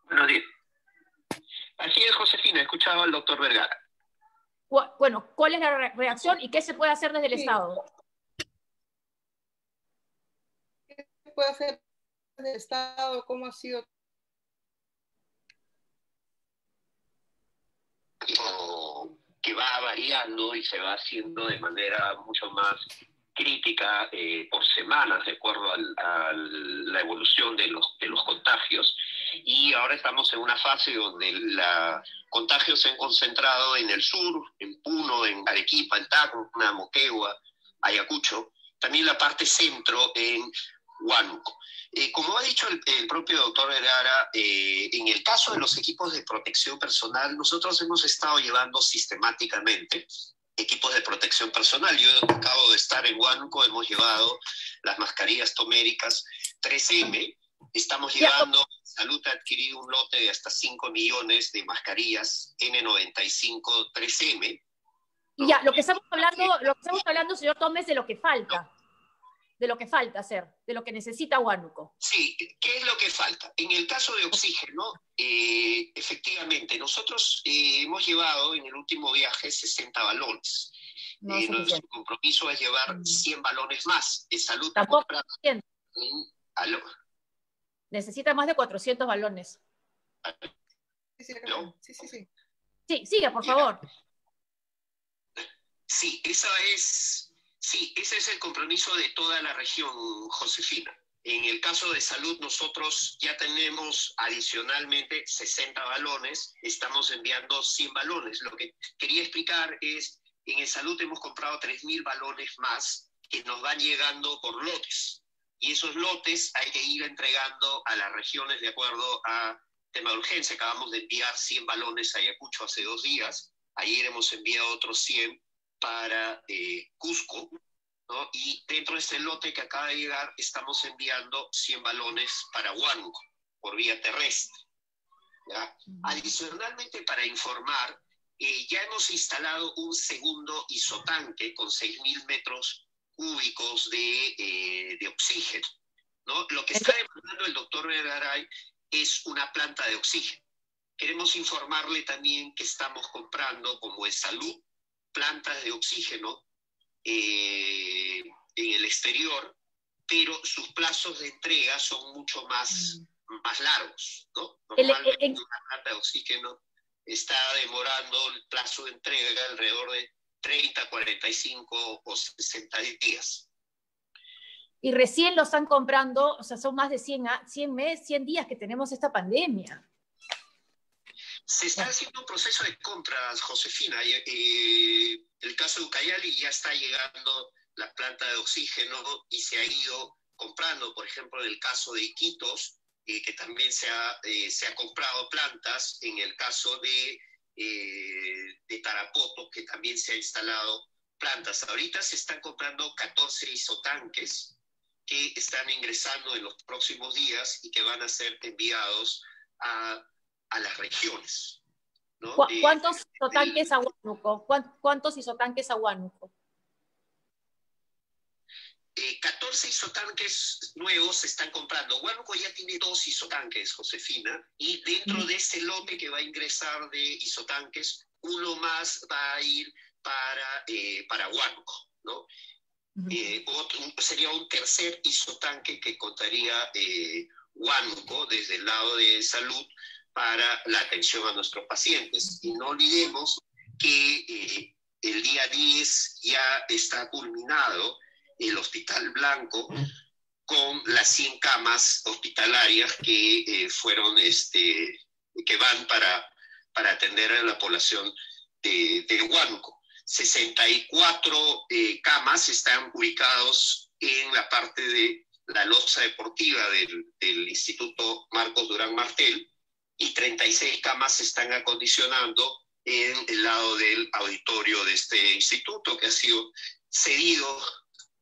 [SPEAKER 4] Buenos días. Así es, Josefina, he escuchado al doctor Vergara.
[SPEAKER 1] Bueno, ¿cuál es la reacción y qué se puede hacer desde el Estado?
[SPEAKER 2] ¿Qué se puede hacer desde el Estado? ¿Cómo ha sido?
[SPEAKER 4] Que va variando y se va haciendo de manera mucho más crítica por semanas, de acuerdo a la evolución de los contagios. Y ahora estamos en una fase donde los contagios se han concentrado en el sur, en Puno, en Arequipa, en Tacna, Moquegua, Ayacucho. También la parte centro en Huánuco. Como ha dicho el propio doctor Vergara, en el caso de los equipos de protección personal, nosotros hemos estado llevando sistemáticamente equipos de protección personal. Yo acabo de estar en Huánuco, hemos llevado las mascarillas toméricas 3M, estamos llevando, Salud ha adquirido un lote de hasta 5 millones de mascarillas N95 3M.
[SPEAKER 1] Y ya, lo que estamos hablando, señor Tomé, de lo que falta. De lo que falta hacer, de lo que necesita Huánuco.
[SPEAKER 4] Sí, ¿qué es lo que falta? En el caso de oxígeno, efectivamente, nosotros hemos llevado en el último viaje 60 balones.
[SPEAKER 1] No es
[SPEAKER 4] nuestro
[SPEAKER 1] suficiente.
[SPEAKER 4] compromiso es llevar 100 balones más. Salud
[SPEAKER 1] Tampoco
[SPEAKER 4] compra...
[SPEAKER 1] es suficiente. Necesita más de 400 balones.
[SPEAKER 4] ¿No?
[SPEAKER 2] Sí, sí, sí.
[SPEAKER 1] Sí, siga, por favor.
[SPEAKER 4] Sí, ese es el compromiso de toda la región, Josefina. En el caso de salud, nosotros ya tenemos adicionalmente 60 balones, estamos enviando 100 balones. Lo que quería explicar es, en el salud hemos comprado 3.000 balones más que nos van llegando por lotes. Y esos lotes hay que ir entregando a las regiones de acuerdo a tema de urgencia. Acabamos de enviar 100 balones a Ayacucho hace 2 días. Ayer hemos enviado otros 100 para Cusco, ¿no? Y dentro de este lote que acaba de llegar estamos enviando 100 balones para Huánuco por vía terrestre, ¿ya? Adicionalmente, para informar, ya hemos instalado un segundo isotanque con 6.000 metros cúbicos de oxígeno, ¿no? Lo que está demandando el doctor Vergaray es una planta de oxígeno. Queremos informarle también que estamos comprando, como es salud, plantas de oxígeno en el exterior, pero sus plazos de entrega son mucho más largos, ¿no? Normalmente una planta de oxígeno está demorando el plazo de entrega alrededor de 30, 45 o 60 días.
[SPEAKER 1] Y recién lo están comprando, o sea, son más de 100 días que tenemos esta pandemia.
[SPEAKER 4] Se está haciendo un proceso de compras, Josefina. El caso de Ucayali ya está llegando la planta de oxígeno y se ha ido comprando, por ejemplo, en el caso de Iquitos, que también se ha comprado plantas, en el caso de Tarapoto, que también se ha instalado plantas. Ahorita se están comprando 14 isotanques que están ingresando en los próximos días y que van a ser enviados a las regiones, ¿no?
[SPEAKER 1] ¿Cuántos isotanques a Huánuco? ¿Cuántos isotanques a Huánuco?
[SPEAKER 4] 14 isotanques nuevos se están comprando. Huánuco ya tiene 2 isotanques, Josefina, y dentro de este lote que va a ingresar de isotanques, uno más va a ir para Huánuco, ¿no? Sería un tercer isotanque que contaría Huánuco desde el lado de salud para la atención a nuestros pacientes. Y no olvidemos que el día 10 ya está culminado el Hospital Blanco con las 100 camas hospitalarias que que van para atender a la población de Huánuco. 64 camas están ubicados en la parte de la losa deportiva del Instituto Marcos Durán Martel, y 36 camas se están acondicionando en el lado del auditorio de este instituto, que ha sido cedido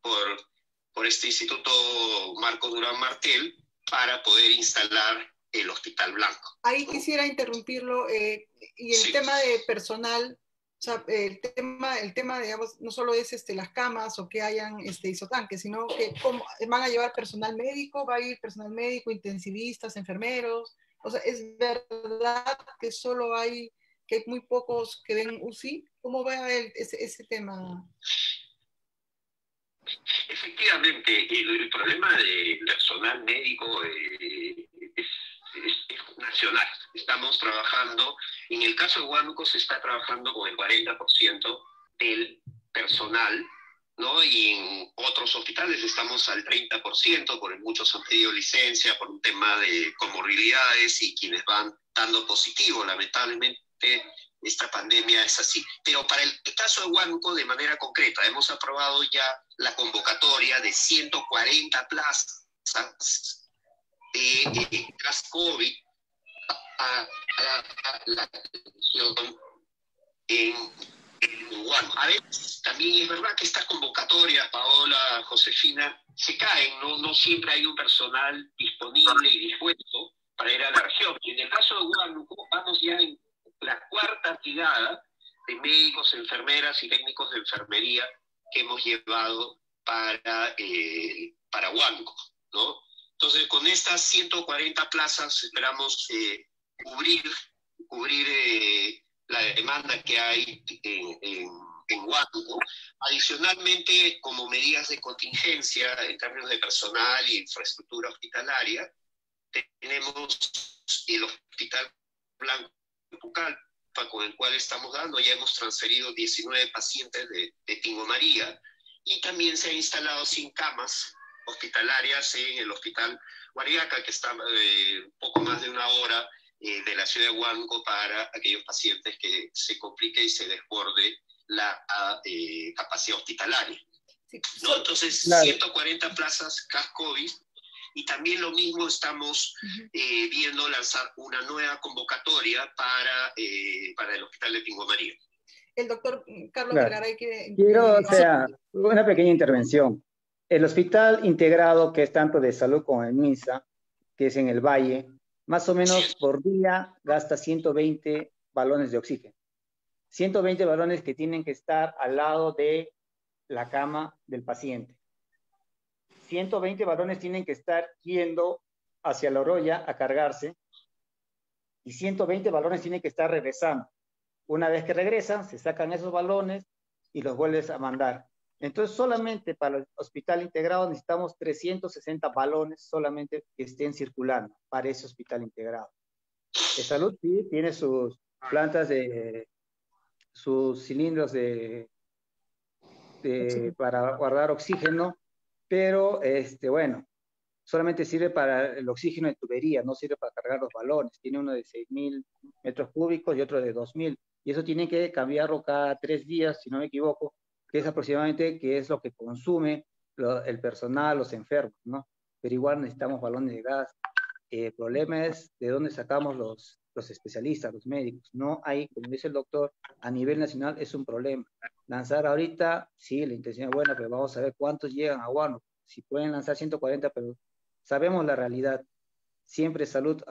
[SPEAKER 4] por este Instituto Marcos Durán Martel para poder instalar el Hospital Blanco.
[SPEAKER 2] Ahí quisiera interrumpirlo, y el tema de personal, o sea, el tema, digamos, no solo es las camas o que hayan isotanques, sino que ¿cómo van a llevar personal médico? ¿Va a ir personal médico, intensivistas, enfermeros? O sea, ¿es verdad que solo hay muy pocos que ven UCI? ¿Cómo ve ese tema?
[SPEAKER 4] Efectivamente, el problema del personal médico es nacional. Estamos trabajando, en el caso de Huánuco se está trabajando con el 40% del personal, ¿no? Y en otros hospitales estamos al 30%, porque muchos han pedido licencia por un tema de comorbilidades y quienes van dando positivo, lamentablemente. Esta pandemia es así. Pero para el caso de Huánuco, de manera concreta, hemos aprobado ya la convocatoria de 140 plazas de tras COVID a la atención en Huánuco. A veces también es verdad que estas convocatorias, Paola, Josefina, se caen, no siempre hay un personal disponible y dispuesto para ir a la región. Y en el caso de Huánuco, vamos ya en la cuarta brigada de médicos, enfermeras y técnicos de enfermería que hemos llevado para Huánuco, ¿no? Entonces, con estas 140 plazas esperamos cubrir la demanda que hay en Huánuco. Adicionalmente, como medidas de contingencia en términos de personal e infraestructura hospitalaria, tenemos el Hospital Blanco Pucallpa, con el cual estamos dando, ya hemos transferido 19 pacientes de Tingo María, y también se han instalado 100 camas hospitalarias en el Hospital Guariaca, que está poco más de una hora de la ciudad de Huánuco, para aquellos pacientes que se complique y se desborde la capacidad hospitalaria, ¿no? Entonces, claro, 140 plazas CAS-COVID. Y también lo mismo estamos viendo lanzar una nueva convocatoria para el Hospital de Tingo María.
[SPEAKER 2] El doctor Carlos Vergaray quiere...
[SPEAKER 3] Quiero, una pequeña intervención. El hospital integrado, que es tanto de salud como el MINSA, que es en el Valle, más o menos por día gasta 120 balones de oxígeno. 120 balones que tienen que estar al lado de la cama del paciente. 120 balones tienen que estar yendo hacia la Oroya a cargarse, y 120 balones tienen que estar regresando. Una vez que regresan, se sacan esos balones y los vuelves a mandar. Entonces, solamente para el hospital integrado necesitamos 360 balones solamente que estén circulando para ese hospital integrado. De salud sí tiene sus plantas sus cilindros para guardar oxígeno, pero bueno, solamente sirve para el oxígeno de tubería, no sirve para cargar los balones. Tiene uno de 6.000 metros cúbicos y otro de 2.000, y eso tiene que cambiarlo cada 3 días, si no me equivoco, que es aproximadamente que es lo que consume el personal, los enfermos, ¿no? Pero igual necesitamos balones de gas. El problema es de dónde sacamos los especialistas, los médicos. No hay, como dice el doctor, a nivel nacional es un problema. Lanzar ahorita, sí, la intención es buena, pero vamos a ver cuántos llegan a Huánuco. Si pueden lanzar 140, pero sabemos la realidad. Siempre salud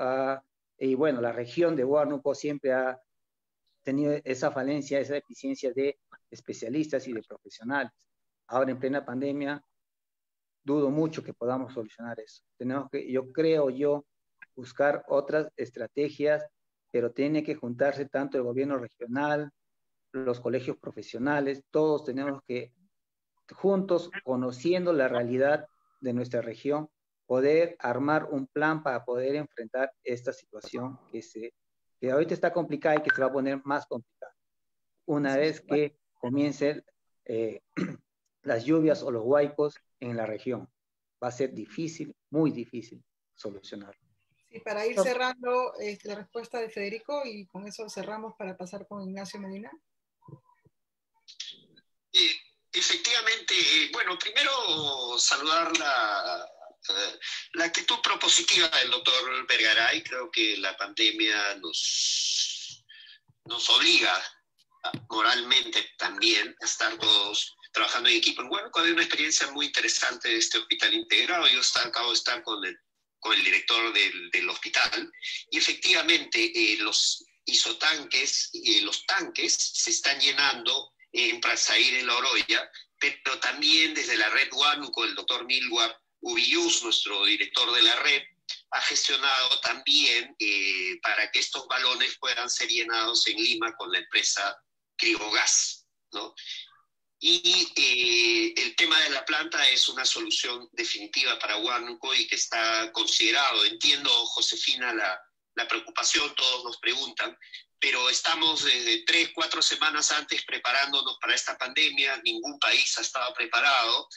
[SPEAKER 3] y bueno, la región de Huánuco siempre ha tenido esa falencia, esa deficiencia de especialistas y de profesionales. Ahora en plena pandemia, dudo mucho que podamos solucionar eso. Tenemos que, yo creo, buscar otras estrategias, pero tiene que juntarse tanto el gobierno regional, los colegios profesionales, todos tenemos que, juntos, conociendo la realidad de nuestra región, poder armar un plan para poder enfrentar esta situación que ahorita está complicada y que se va a poner más complicada. Una vez que comiencen las lluvias o los huaicos en la región, va a ser difícil, muy difícil solucionarlo.
[SPEAKER 2] Sí, para ir cerrando la respuesta de Federico, y con eso cerramos para pasar con Ignacio Medina.
[SPEAKER 4] Efectivamente, bueno, primero saludar la actitud propositiva del doctor Vergaray. Creo que la pandemia nos obliga moralmente también a estar todos trabajando en equipo. Bueno, había una experiencia muy interesante de este hospital integrado. Yo acabo de estar con el director del hospital, y efectivamente los isotanques, los tanques se están llenando en Prazair, en La Oroya, pero también desde la red Huánuco, el doctor Milward Ubillus, nuestro director de la red, ha gestionado también para que estos balones puedan ser llenados en Lima con la empresa Criogas, ¿no? Y el tema de la planta es una solución definitiva para Huánuco y que está considerado. Entiendo, Josefina, la preocupación, todos nos preguntan, pero estamos desde 3, 4 semanas antes preparándonos para esta pandemia. Ningún país ha estado preparado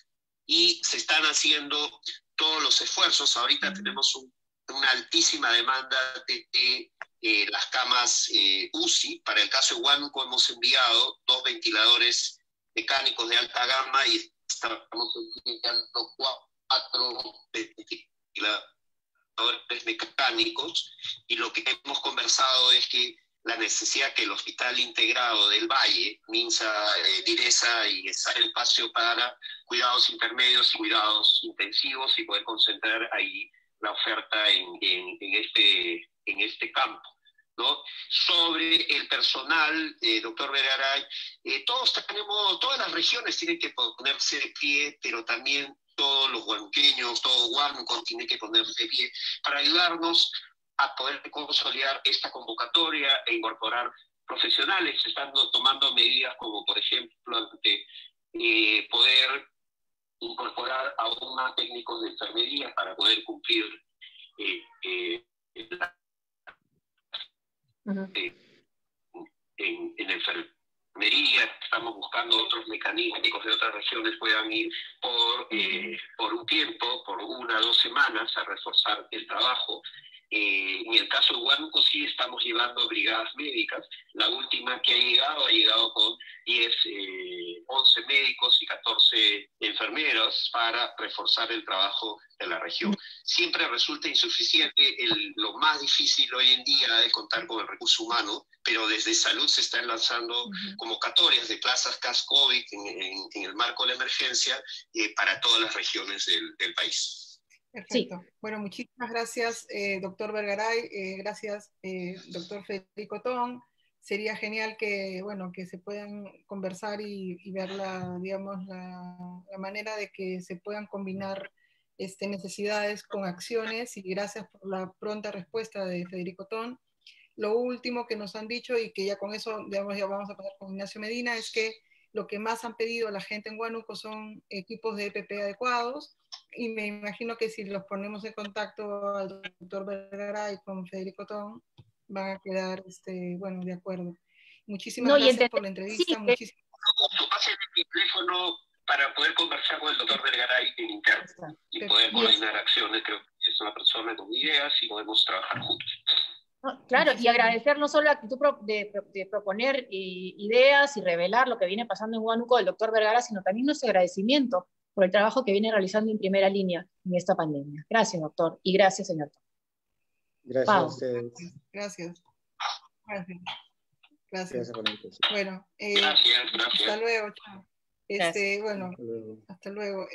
[SPEAKER 4] y se están haciendo todos los esfuerzos. Ahorita tenemos una altísima demanda de las camas UCI. Para el caso de Huánuco hemos enviado 2 ventiladores mecánicos de alta gama y estamos enviando 4 ventiladores mecánicos, y lo que hemos conversado es que la necesidad que el Hospital Integrado del Valle, Minsa, Direza y ese espacio para cuidados intermedios y cuidados intensivos y poder concentrar ahí la oferta en este campo, ¿no? Sobre el personal, doctor Vergaray, todas las regiones tienen que ponerse de pie, pero también todos los huanqueños, todo Huánuco tiene que ponerse de pie para ayudarnos a poder consolidar esta convocatoria e incorporar profesionales. Se están tomando medidas como, por ejemplo, poder incorporar aún más técnicos de enfermería para poder cumplir en enfermería. Estamos buscando otros mecanismos que de otras regiones puedan ir por un tiempo, por 1 o 2 semanas, a reforzar el trabajo. En el caso de Huánuco sí estamos llevando brigadas médicas. La última que ha llegado con 11 médicos y 14 enfermeros para reforzar el trabajo de la región. Siempre resulta insuficiente. Lo más difícil hoy en día es contar con el recurso humano, pero desde salud se están lanzando convocatorias de plazas CAS COVID en el marco de la emergencia para todas las regiones del país.
[SPEAKER 2] Perfecto. Sí. Bueno, muchísimas gracias, doctor Vergaray. Gracias, doctor Federico Ton. Sería genial que, bueno, que se puedan conversar y ver la manera de que se puedan combinar necesidades con acciones, y gracias por la pronta respuesta de Federico Ton. Lo último que nos han dicho, y que ya con eso, digamos, ya vamos a pasar con Ignacio Medina, es que lo que más han pedido a la gente en Huánuco son equipos de EPP adecuados, y me imagino que si los ponemos en contacto al doctor Vergaray con Federico Ton, van a quedar, bueno, de acuerdo. Muchísimas gracias por la entrevista.
[SPEAKER 4] Sí, pase mi teléfono para poder conversar con el doctor Vergaray en interno y poder coordinar acciones. Creo que es una persona con ideas y podemos trabajar juntos.
[SPEAKER 1] Claro, y agradecer no solo la actitud de proponer ideas y revelar lo que viene pasando en Huánuco del doctor Vergara, sino también nuestro agradecimiento por el trabajo que viene realizando en primera línea en esta pandemia. Gracias, doctor, y gracias, señor.
[SPEAKER 3] Gracias
[SPEAKER 1] Pau.
[SPEAKER 3] a ustedes.
[SPEAKER 2] Gracias.
[SPEAKER 3] Gracias por la invitación.
[SPEAKER 2] Bueno,
[SPEAKER 4] gracias.
[SPEAKER 2] Hasta luego, chao. Bueno, hasta luego.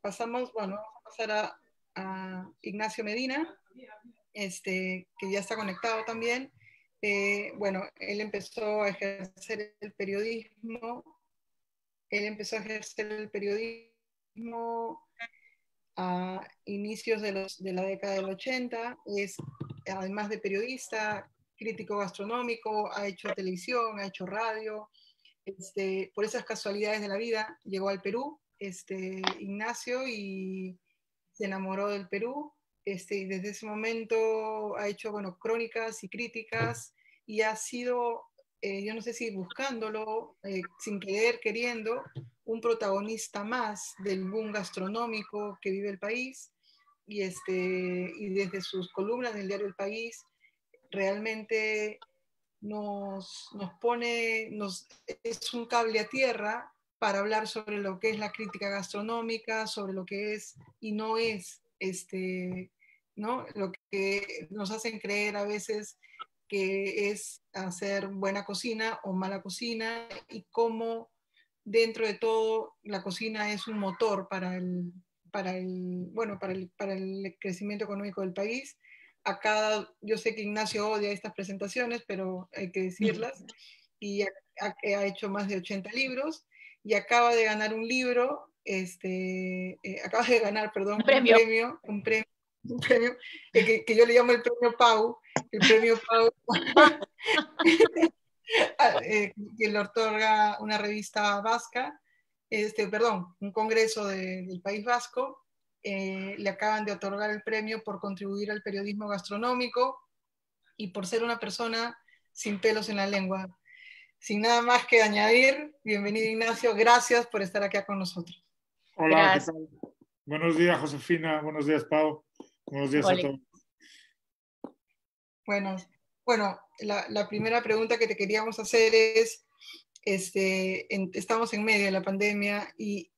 [SPEAKER 2] Pasamos, bueno, vamos a pasar a Ignacio Medina, que ya está conectado también. Bueno, él empezó a ejercer el periodismo. A inicios de la década del 80. Es, además de periodista, crítico gastronómico, ha hecho televisión, ha hecho radio. Por esas casualidades de la vida llegó al Perú, Ignacio, y se enamoró del Perú. Y desde ese momento ha hecho, bueno, crónicas y críticas, y ha sido, yo no sé si buscándolo, sin querer, queriendo, un protagonista más del boom gastronómico que vive el país, y desde sus columnas del diario El País realmente es un cable a tierra para hablar sobre lo que es la crítica gastronómica, sobre lo que es y no es, ¿no? Lo que nos hacen creer a veces que es hacer buena cocina o mala cocina, y cómo dentro de todo la cocina es un motor para el crecimiento económico del país. Acá yo sé que Ignacio odia estas presentaciones, pero hay que decirlas, y ha hecho más de 80 libros, y acaba de ganar un libro, acaba de ganar, perdón, un premio un premio que yo le llamo el premio Pau, el premio Pau, que le otorga una revista vasca, perdón, un congreso del País Vasco. Le acaban de otorgar el premio por contribuir al periodismo gastronómico y por ser una persona sin pelos en la lengua. Sin nada más que añadir, bienvenido Ignacio, gracias por estar aquí con nosotros.
[SPEAKER 5] Hola, ¿qué tal? Buenos días, Josefina, buenos días, Pau, buenos días a todos.
[SPEAKER 2] Bueno, la primera pregunta que te queríamos hacer es, estamos en medio de la pandemia y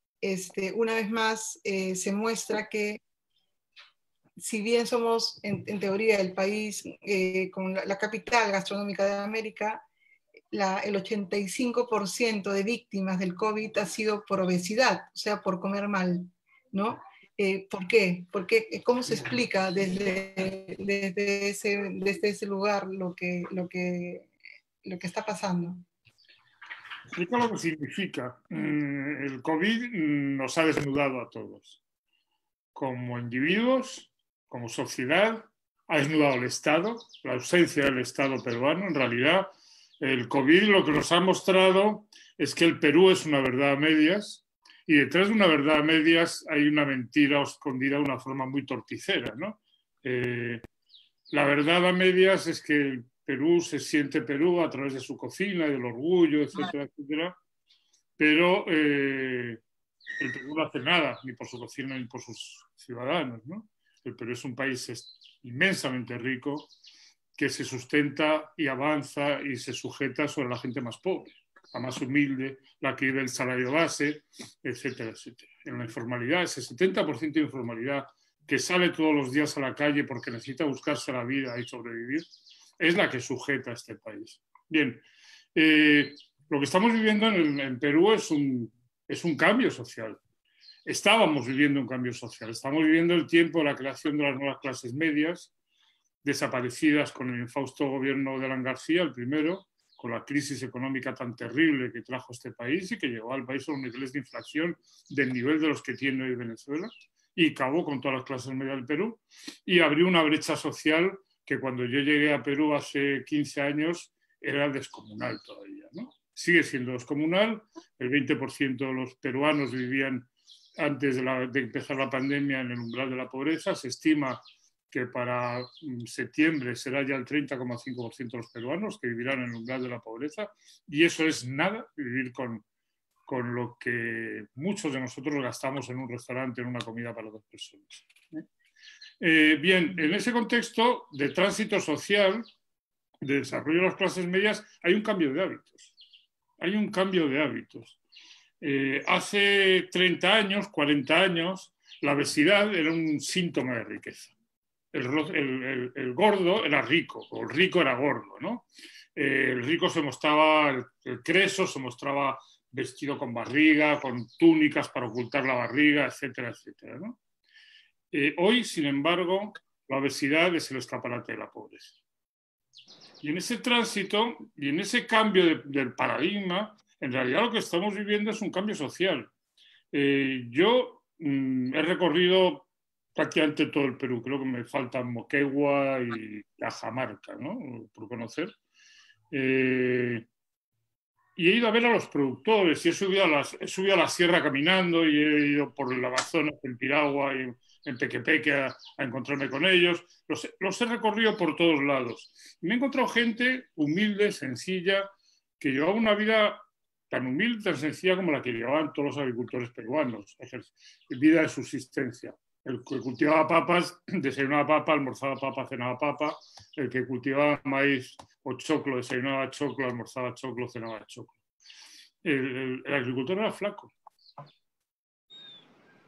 [SPEAKER 2] una vez más se muestra que si bien somos en teoría el país con la capital gastronómica de América, el 85% de víctimas del COVID ha sido por obesidad, o sea, por comer mal, ¿no? ¿Por qué? ¿Cómo se explica desde ese lugar lo que está pasando?
[SPEAKER 5] Explica lo que significa. El COVID nos ha desnudado a todos. Como individuos, como sociedad, ha desnudado el Estado, la ausencia del Estado peruano. En realidad, el COVID lo que nos ha mostrado es que el Perú es una verdad a medias y detrás de una verdad a medias hay una mentira escondida de una forma muy torticera, ¿no? La verdad a medias es que el Perú se siente Perú a través de su cocina, del orgullo, etcétera, etcétera, pero el Perú no hace nada, ni por su cocina ni por sus ciudadanos, ¿no? El Perú es un país inmensamente rico que se sustenta y avanza y se sujeta sobre la gente más pobre, la más humilde, la que vive el salario base, etcétera, etcétera. En la informalidad, ese 70% de informalidad que sale todos los días a la calle porque necesita buscarse la vida y sobrevivir, es la que sujeta a este país. Bien, lo que estamos viviendo en Perú es un cambio social. Estábamos viviendo un cambio social, estamos viviendo el tiempo de la creación de las nuevas clases medias, desaparecidas con el infausto gobierno de Alan García, el primero, con la crisis económica tan terrible que trajo este país y que llevó al país a unos niveles de inflación del nivel de los que tiene hoy Venezuela, y acabó con todas las clases medias del Perú, y abrió una brecha social que cuando yo llegué a Perú hace 15 años era descomunal todavía, ¿no? Sigue siendo descomunal, el 20% de los peruanos vivían antes de empezar la pandemia en el umbral de la pobreza. Se estima que para septiembre será ya el 30,5% de los peruanos que vivirán en el umbral de la pobreza, y eso es nada, vivir con lo que muchos de nosotros gastamos en un restaurante, en una comida para 2 personas. Bien, en ese contexto de tránsito social, de desarrollo de las clases medias, hay un cambio de hábitos. Hay un cambio de hábitos. Hace 30 años, 40 años, la obesidad era un síntoma de riqueza. El gordo era rico, o el rico era gordo, ¿no? El rico se mostraba, el creso se mostraba vestido con barriga, con túnicas para ocultar la barriga, etcétera, etcétera, ¿no? Hoy, sin embargo, la obesidad es el escaparate de la pobreza. Y en ese tránsito y en ese cambio del paradigma, en realidad lo que estamos viviendo es un cambio social. Yo he recorrido prácticamente todo el Perú, creo que me faltan Moquegua y Cajamarca, ¿no? Por conocer. Y he ido a ver a los productores y he subido a la sierra caminando y he ido por el Amazonas, en Piragua y en Tequepeque a encontrarme con ellos. Los he recorrido por todos lados. Y me he encontrado gente humilde, sencilla, que llevaba una vida tan humilde, tan sencilla como la que llevaban todos los agricultores peruanos, vida de subsistencia. El que cultivaba papas, desayunaba papa, almorzaba papa, cenaba papa. El que cultivaba maíz o choclo, desayunaba choclo, almorzaba choclo, cenaba choclo. El agricultor era flaco.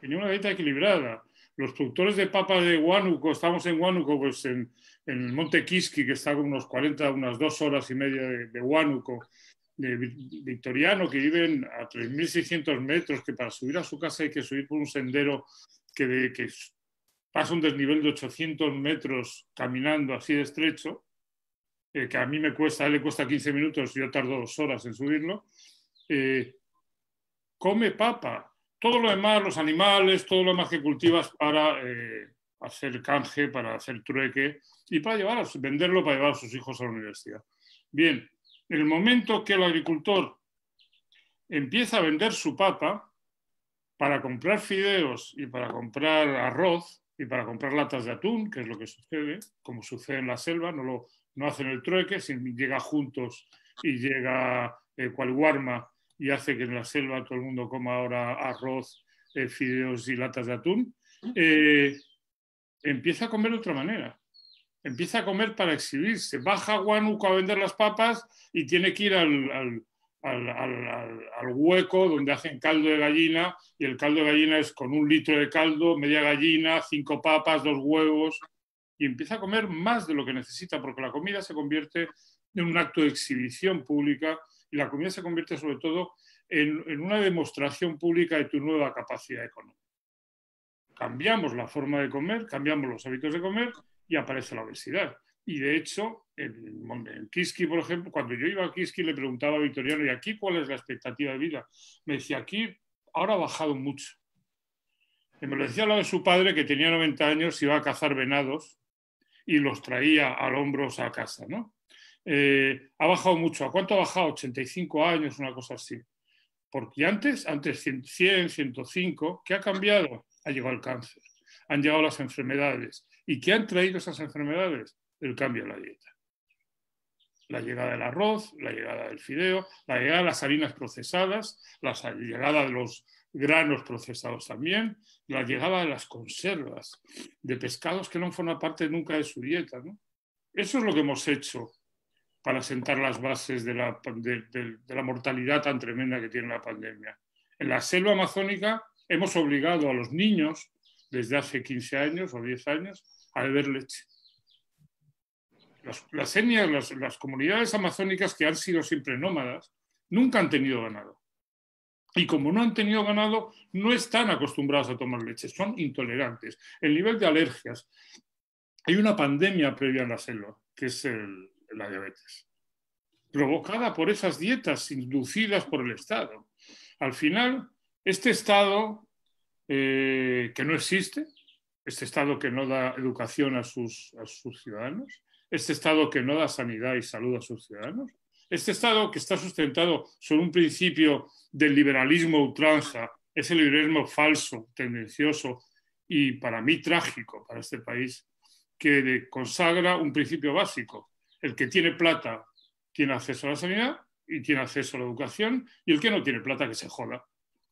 [SPEAKER 5] Tenía una dieta equilibrada. Los productores de papas de Huánuco, estamos en Huánuco, pues en el monte Quisqui, que está a unas 2 horas y media de Huánuco, de Victoriano, que viven a 3.600 metros, que para subir a su casa hay que subir por un sendero que pasa un desnivel de 800 metros caminando así de estrecho, que a mí me cuesta, a él le cuesta 15 minutos, yo tardo 2 horas en subirlo. Come papa. Todo lo demás, los animales, todo lo demás que cultivas para hacer canje, para hacer trueque y para venderlo para llevar a sus hijos a la universidad. Bien, en el momento que el agricultor empieza a vender su papa para comprar fideos y para comprar arroz y para comprar latas de atún, que es lo que sucede, como sucede en la selva, no hacen el trueque, llega juntos y llega Cualguarma y hace que en la selva todo el mundo coma ahora arroz, fideos y latas de atún, empieza a comer de otra manera. Empieza a comer para exhibirse. Baja a Huánuco a vender las papas y tiene que ir al hueco donde hacen caldo de gallina, y el caldo de gallina es con 1 litro de caldo, media gallina, 5 papas, 2 huevos, y empieza a comer más de lo que necesita, porque la comida se convierte en un acto de exhibición pública, y la comida se convierte sobre todo en una demostración pública de tu nueva capacidad económica. Cambiamos la forma de comer, cambiamos los hábitos de comer y aparece la obesidad. Y de hecho, en Kiski, por ejemplo, cuando yo iba a Kiski le preguntaba a Victoriano, ¿y aquí cuál es la expectativa de vida? Me decía, aquí ahora ha bajado mucho. Y me lo decía lo de su padre, que tenía 90 años, iba a cazar venados y los traía al hombros a casa, ¿no? Ha bajado mucho. ¿A cuánto ha bajado? 85 años, una cosa así. Porque antes 100, 105, ¿qué ha cambiado? Ha llegado el cáncer, han llegado las enfermedades. ¿Y qué han traído esas enfermedades? El cambio en la dieta. La llegada del arroz, la llegada del fideo, la llegada de las harinas procesadas, la llegada de los granos procesados también, la llegada de las conservas, de pescados que no forman parte nunca de su dieta, ¿no? Eso es lo que hemos hecho para sentar las bases de la mortalidad tan tremenda que tiene la pandemia. En la selva amazónica hemos obligado a los niños, desde hace 15 años o 10 años, a beber leche. Las etnias, las comunidades amazónicas, que han sido siempre nómadas, nunca han tenido ganado. Y como no han tenido ganado, no están acostumbrados a tomar leche, son intolerantes. El nivel de alergias. Hay una pandemia previa en la selva, que es la diabetes, provocada por esas dietas inducidas por el Estado. Al final, este Estado que no existe, este Estado que no da educación a sus ciudadanos, este Estado que no da sanidad y salud a sus ciudadanos, este Estado que está sustentado sobre un principio del liberalismo ultranza, ese liberalismo falso, tendencioso y para mí trágico para este país, que consagra un principio básico. El que tiene plata tiene acceso a la sanidad y tiene acceso a la educación, y el que no tiene plata que se joda,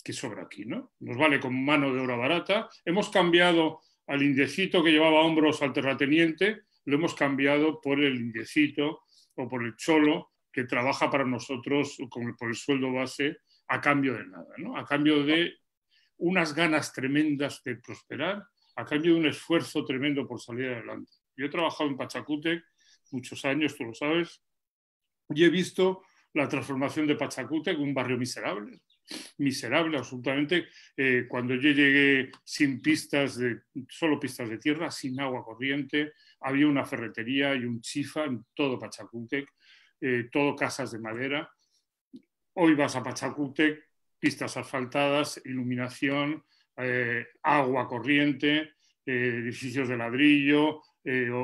[SPEAKER 5] que sobra aquí, ¿no? Nos vale como mano de obra barata. Hemos cambiado al indiecito que llevaba a hombros al terrateniente, lo hemos cambiado por el indiecito o por el cholo que trabaja para nosotros por el sueldo base a cambio de nada, ¿no? A cambio de unas ganas tremendas de prosperar, a cambio de un esfuerzo tremendo por salir adelante. Yo he trabajado en Pachacútec muchos años, tú lo sabes, y he visto la transformación de Pachacútec, un barrio miserable, absolutamente. Cuando yo llegué sin solo pistas de tierra, sin agua corriente, había una ferretería y un chifa en todo Pachacútec, todo casas de madera. Hoy vas a Pachacútec, pistas asfaltadas, iluminación, agua corriente, edificios de ladrillo,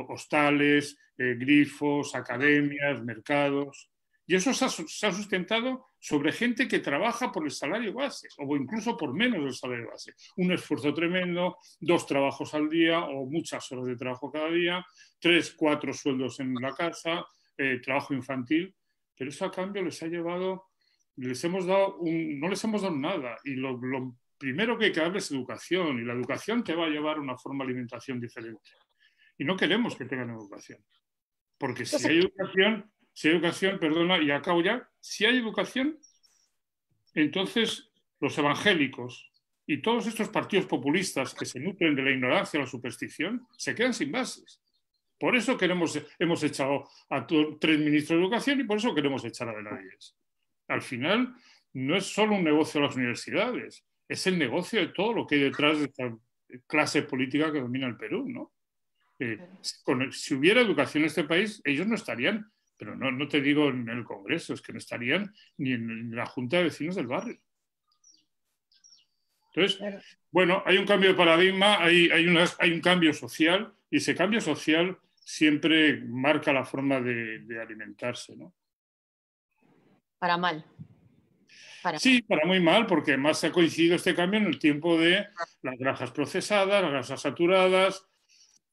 [SPEAKER 5] hostales, grifos, academias, mercados. Y eso se ha sustentado sobre gente que trabaja por el salario base o incluso por menos del salario base. Un esfuerzo tremendo, 2 trabajos al día o muchas horas de trabajo cada día, 3, 4 sueldos en la casa, trabajo infantil. Pero eso a cambio les ha llevado, no les hemos dado nada. Y lo primero que hay que darles es educación, y la educación te va a llevar a una forma de alimentación diferente. Y no queremos que tengan educación. Porque si hay educación, perdona, y acabo ya, si hay educación, entonces los evangélicos y todos estos partidos populistas que se nutren de la ignorancia o la superstición se quedan sin bases. Por eso hemos echado a 3 ministros de educación y por eso queremos echar a Benavides. Al final, no es solo un negocio de las universidades, es el negocio de todo lo que hay detrás de esta clase política que domina el Perú, ¿no? Si hubiera educación en este país, ellos no estarían, pero no te digo en el Congreso, es que no estarían ni en la Junta de Vecinos del barrio. Entonces,
[SPEAKER 1] Claro.
[SPEAKER 5] bueno, hay un cambio de paradigma, hay un cambio social, y ese cambio social siempre marca la forma de alimentarse, ¿no?
[SPEAKER 1] Para mal. Para
[SPEAKER 5] Sí,
[SPEAKER 1] mal.
[SPEAKER 5] para muy mal, porque además ha coincidido este cambio en el tiempo de las grasas procesadas, las grasas saturadas.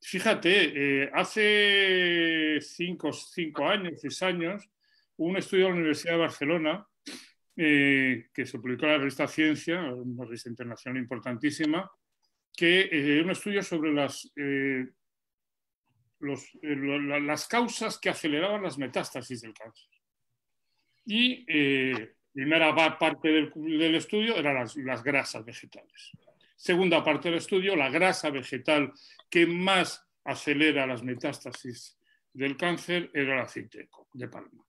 [SPEAKER 5] Fíjate, hace 5 años, 6 años, hubo un estudio de la Universidad de Barcelona que se publicó en la revista Ciencia, una revista internacional importantísima, que un estudio sobre las causas que aceleraban las metástasis del cáncer. Y primera parte del estudio eran las grasas vegetales. Segunda parte del estudio, la grasa vegetal que más acelera las metástasis del cáncer era el aceite de palma.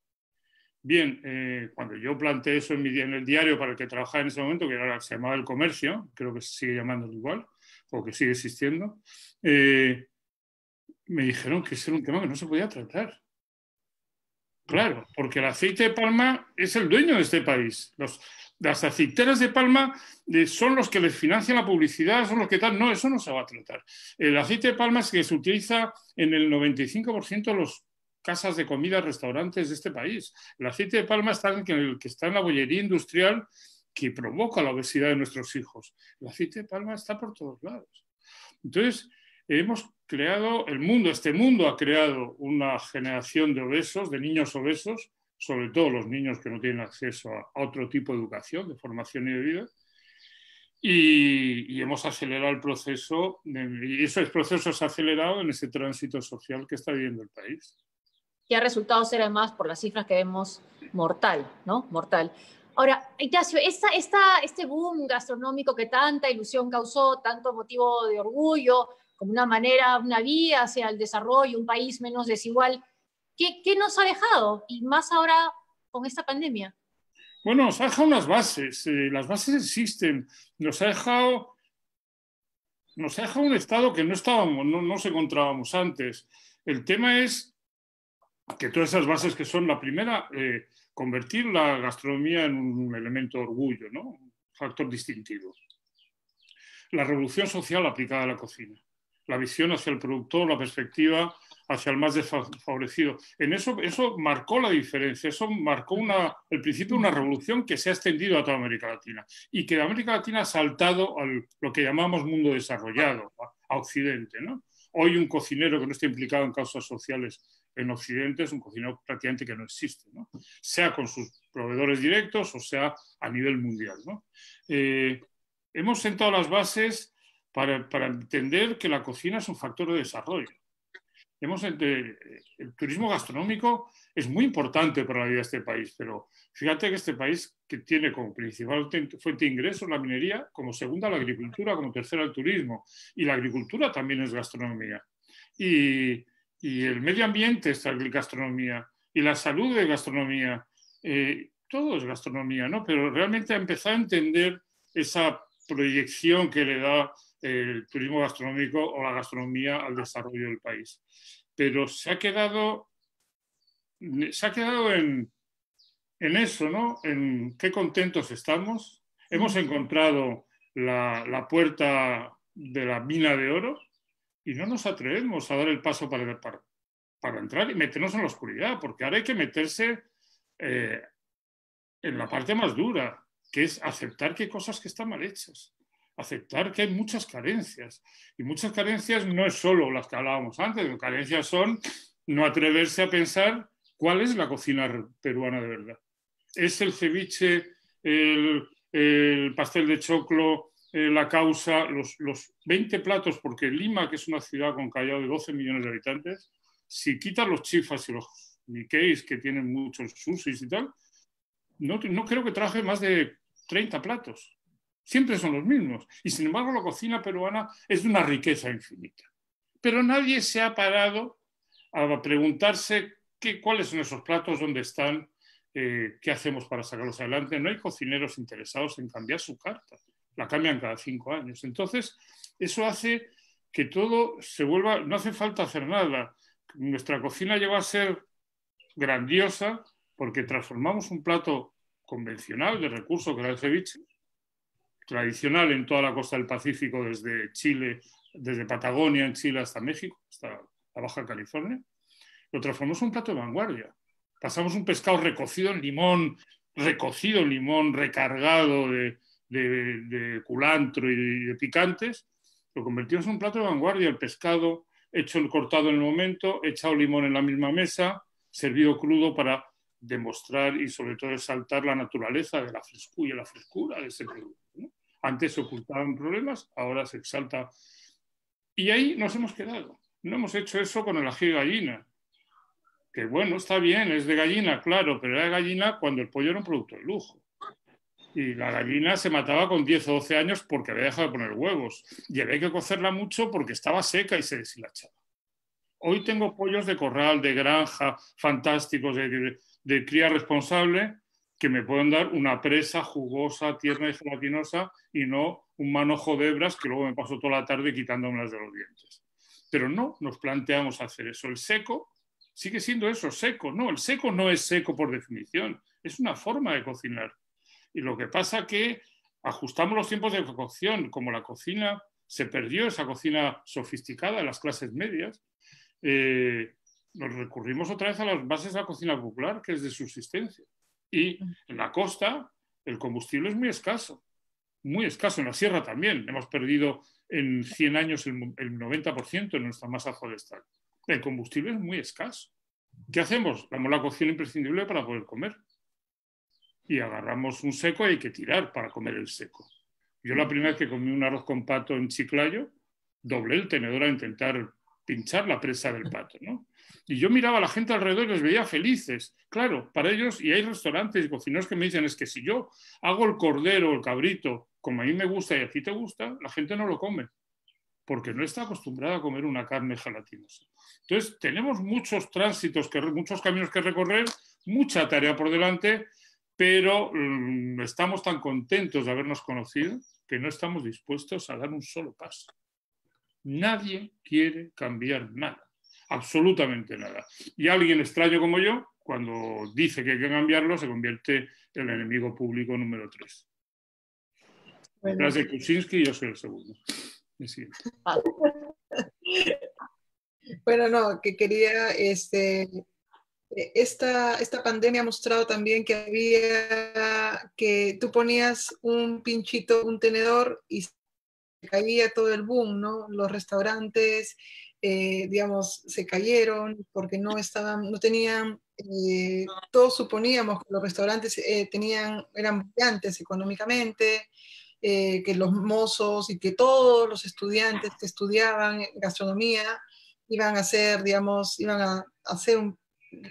[SPEAKER 5] Bien, cuando yo planteé eso en el diario para el que trabajaba en ese momento, que era, se llamaba El Comercio, creo que se sigue llamando igual, o que sigue existiendo, me dijeron que ese era un tema que no se podía tratar. Claro, porque el aceite de palma es el dueño de este país. Las aceiteras de palma son los que les financian la publicidad, son los que tal. No, eso no se va a tratar. El aceite de palma es que se utiliza en el 95% de las casas de comida, restaurantes de este país. El aceite de palma está en la bollería industrial que provoca la obesidad de nuestros hijos. El aceite de palma está por todos lados. Entonces, hemos creado, este mundo ha creado una generación de obesos, de niños obesos, sobre todo los niños que no tienen acceso a otro tipo de educación, de formación y de vida, y hemos acelerado el proceso, y ese proceso se ha acelerado en ese tránsito social que está viviendo el país.
[SPEAKER 1] Que ha resultado ser, además, por las cifras que vemos, mortal, ¿no? Mortal. Ahora, Ignacio, este boom gastronómico que tanta ilusión causó, tanto motivo de orgullo, como una manera, una vía hacia el desarrollo, un país menos desigual, ¿qué nos ha dejado? Y más ahora con esta pandemia.
[SPEAKER 5] Bueno, nos ha dejado unas bases. Las bases existen. Nos ha dejado un estado que no nos encontrábamos antes. El tema es que todas esas bases que son la primera, convertir la gastronomía en un elemento de orgullo, ¿no? Un factor distintivo. La revolución social aplicada a la cocina. La visión hacia el productor, la perspectiva hacia el más desfavorecido. En eso marcó la diferencia, eso marcó el principio de una revolución que se ha extendido a toda América Latina y que de América Latina ha saltado a lo que llamamos mundo desarrollado, a Occidente, ¿no? Hoy un cocinero que no está implicado en causas sociales en Occidente es un cocinero prácticamente que no existe, ¿no? Sea con sus proveedores directos o sea a nivel mundial, ¿no? Hemos sentado las bases para entender que la cocina es un factor de desarrollo. El turismo gastronómico es muy importante para la vida de este país, pero fíjate que este país, que tiene como principal fuente de ingresos la minería, como segunda la agricultura, como tercera el turismo, y la agricultura también es gastronomía. Y el medio ambiente es gastronomía, y la salud es gastronomía, todo es gastronomía, ¿no? Pero realmente ha empezado a entender esa proyección que le da el turismo gastronómico o la gastronomía al desarrollo del país. Pero se ha quedado en eso, ¿no? En qué contentos estamos. Hemos encontrado la puerta de la mina de oro y no nos atrevemos a dar el paso para entrar y meternos en la oscuridad, porque ahora hay que meterse en la parte más dura, que es aceptar que hay cosas que están mal hechas, aceptar que hay muchas carencias. Y muchas carencias no es solo las que hablábamos antes, las carencias son no atreverse a pensar cuál es la cocina peruana de verdad. ¿Es el ceviche, el pastel de choclo, la causa, los 20 platos? Porque Lima, que es una ciudad con Callao de 12 millones de habitantes, si quitas los chifas y los nikkeis, que tienen muchos sushis y tal, no creo que traje más de 30 platos. Siempre son los mismos. Y sin embargo, la cocina peruana es de una riqueza infinita. Pero nadie se ha parado a preguntarse cuáles son esos platos, dónde están, qué hacemos para sacarlos adelante. No hay cocineros interesados en cambiar su carta. La cambian cada 5 años. Entonces, eso hace que todo se vuelva... No hace falta hacer nada. Nuestra cocina llegó a ser grandiosa porque transformamos un plato convencional de recurso que era el ceviche tradicional en toda la costa del Pacífico, desde Chile, desde Patagonia en Chile hasta México, hasta la Baja California. Lo transformamos en un plato de vanguardia. Pasamos un pescado recocido en limón, recargado de culantro y de picantes, lo convertimos en un plato de vanguardia. El pescado hecho cortado en el momento, echado limón en la misma mesa, servido crudo para demostrar y sobre todo exaltar la naturaleza de la frescura de ese producto, ¿no? Antes se ocultaban problemas, ahora se exalta. Y ahí nos hemos quedado. No hemos hecho eso con el ají de gallina, que bueno, está bien, es de gallina, claro, pero era de gallina cuando el pollo era un producto de lujo. Y la gallina se mataba con 10 o 12 años porque había dejado de poner huevos. Y había que cocerla mucho porque estaba seca y se deshilachaba. Hoy tengo pollos de corral, de granja, fantásticos, de cría responsable, que me pueden dar una presa jugosa, tierna y gelatinosa y no un manojo de hebras que luego me paso toda la tarde quitándomelas de los dientes. Pero no nos planteamos hacer eso. El seco sigue siendo eso, seco. No, el seco no es seco por definición. Es una forma de cocinar. Y lo que pasa es que ajustamos los tiempos de cocción. Como la cocina se perdió, esa cocina sofisticada de las clases medias, nos recurrimos otra vez a las bases de la cocina popular, que es de subsistencia. Y en la costa el combustible es muy escaso, en la sierra también. Hemos perdido en 100 años el 90% de nuestra masa forestal. El combustible es muy escaso. ¿Qué hacemos? Damos la cocción imprescindible para poder comer. Y agarramos un seco y hay que tirar para comer el seco. Yo la primera vez que comí un arroz con pato en Chiclayo, doblé el tenedor a intentar pinchar la presa del pato, ¿no? Y yo miraba a la gente alrededor y les veía felices. Claro, para ellos, y hay restaurantes y cocineros que me dicen, es que si yo hago el cordero o el cabrito como a mí me gusta y a ti te gusta, la gente no lo come, porque no está acostumbrada a comer una carne gelatinosa. Entonces, tenemos muchos tránsitos, muchos caminos que recorrer, mucha tarea por delante, pero estamos tan contentos de habernos conocido que no estamos dispuestos a dar un solo paso. Nadie quiere cambiar nada, absolutamente nada. Y alguien extraño como yo, cuando dice que hay que cambiarlo, se convierte en el enemigo público número 3. Bueno. Tras de Kuczynski, yo soy el segundo.
[SPEAKER 2] Bueno, no, que quería, esta pandemia ha mostrado también que tú ponías un pinchito, un tenedor y caía todo el boom, ¿no? Los restaurantes, digamos, se cayeron porque no tenían, todos suponíamos que los restaurantes eran brillantes económicamente, que los mozos y que todos los estudiantes que estudiaban gastronomía iban a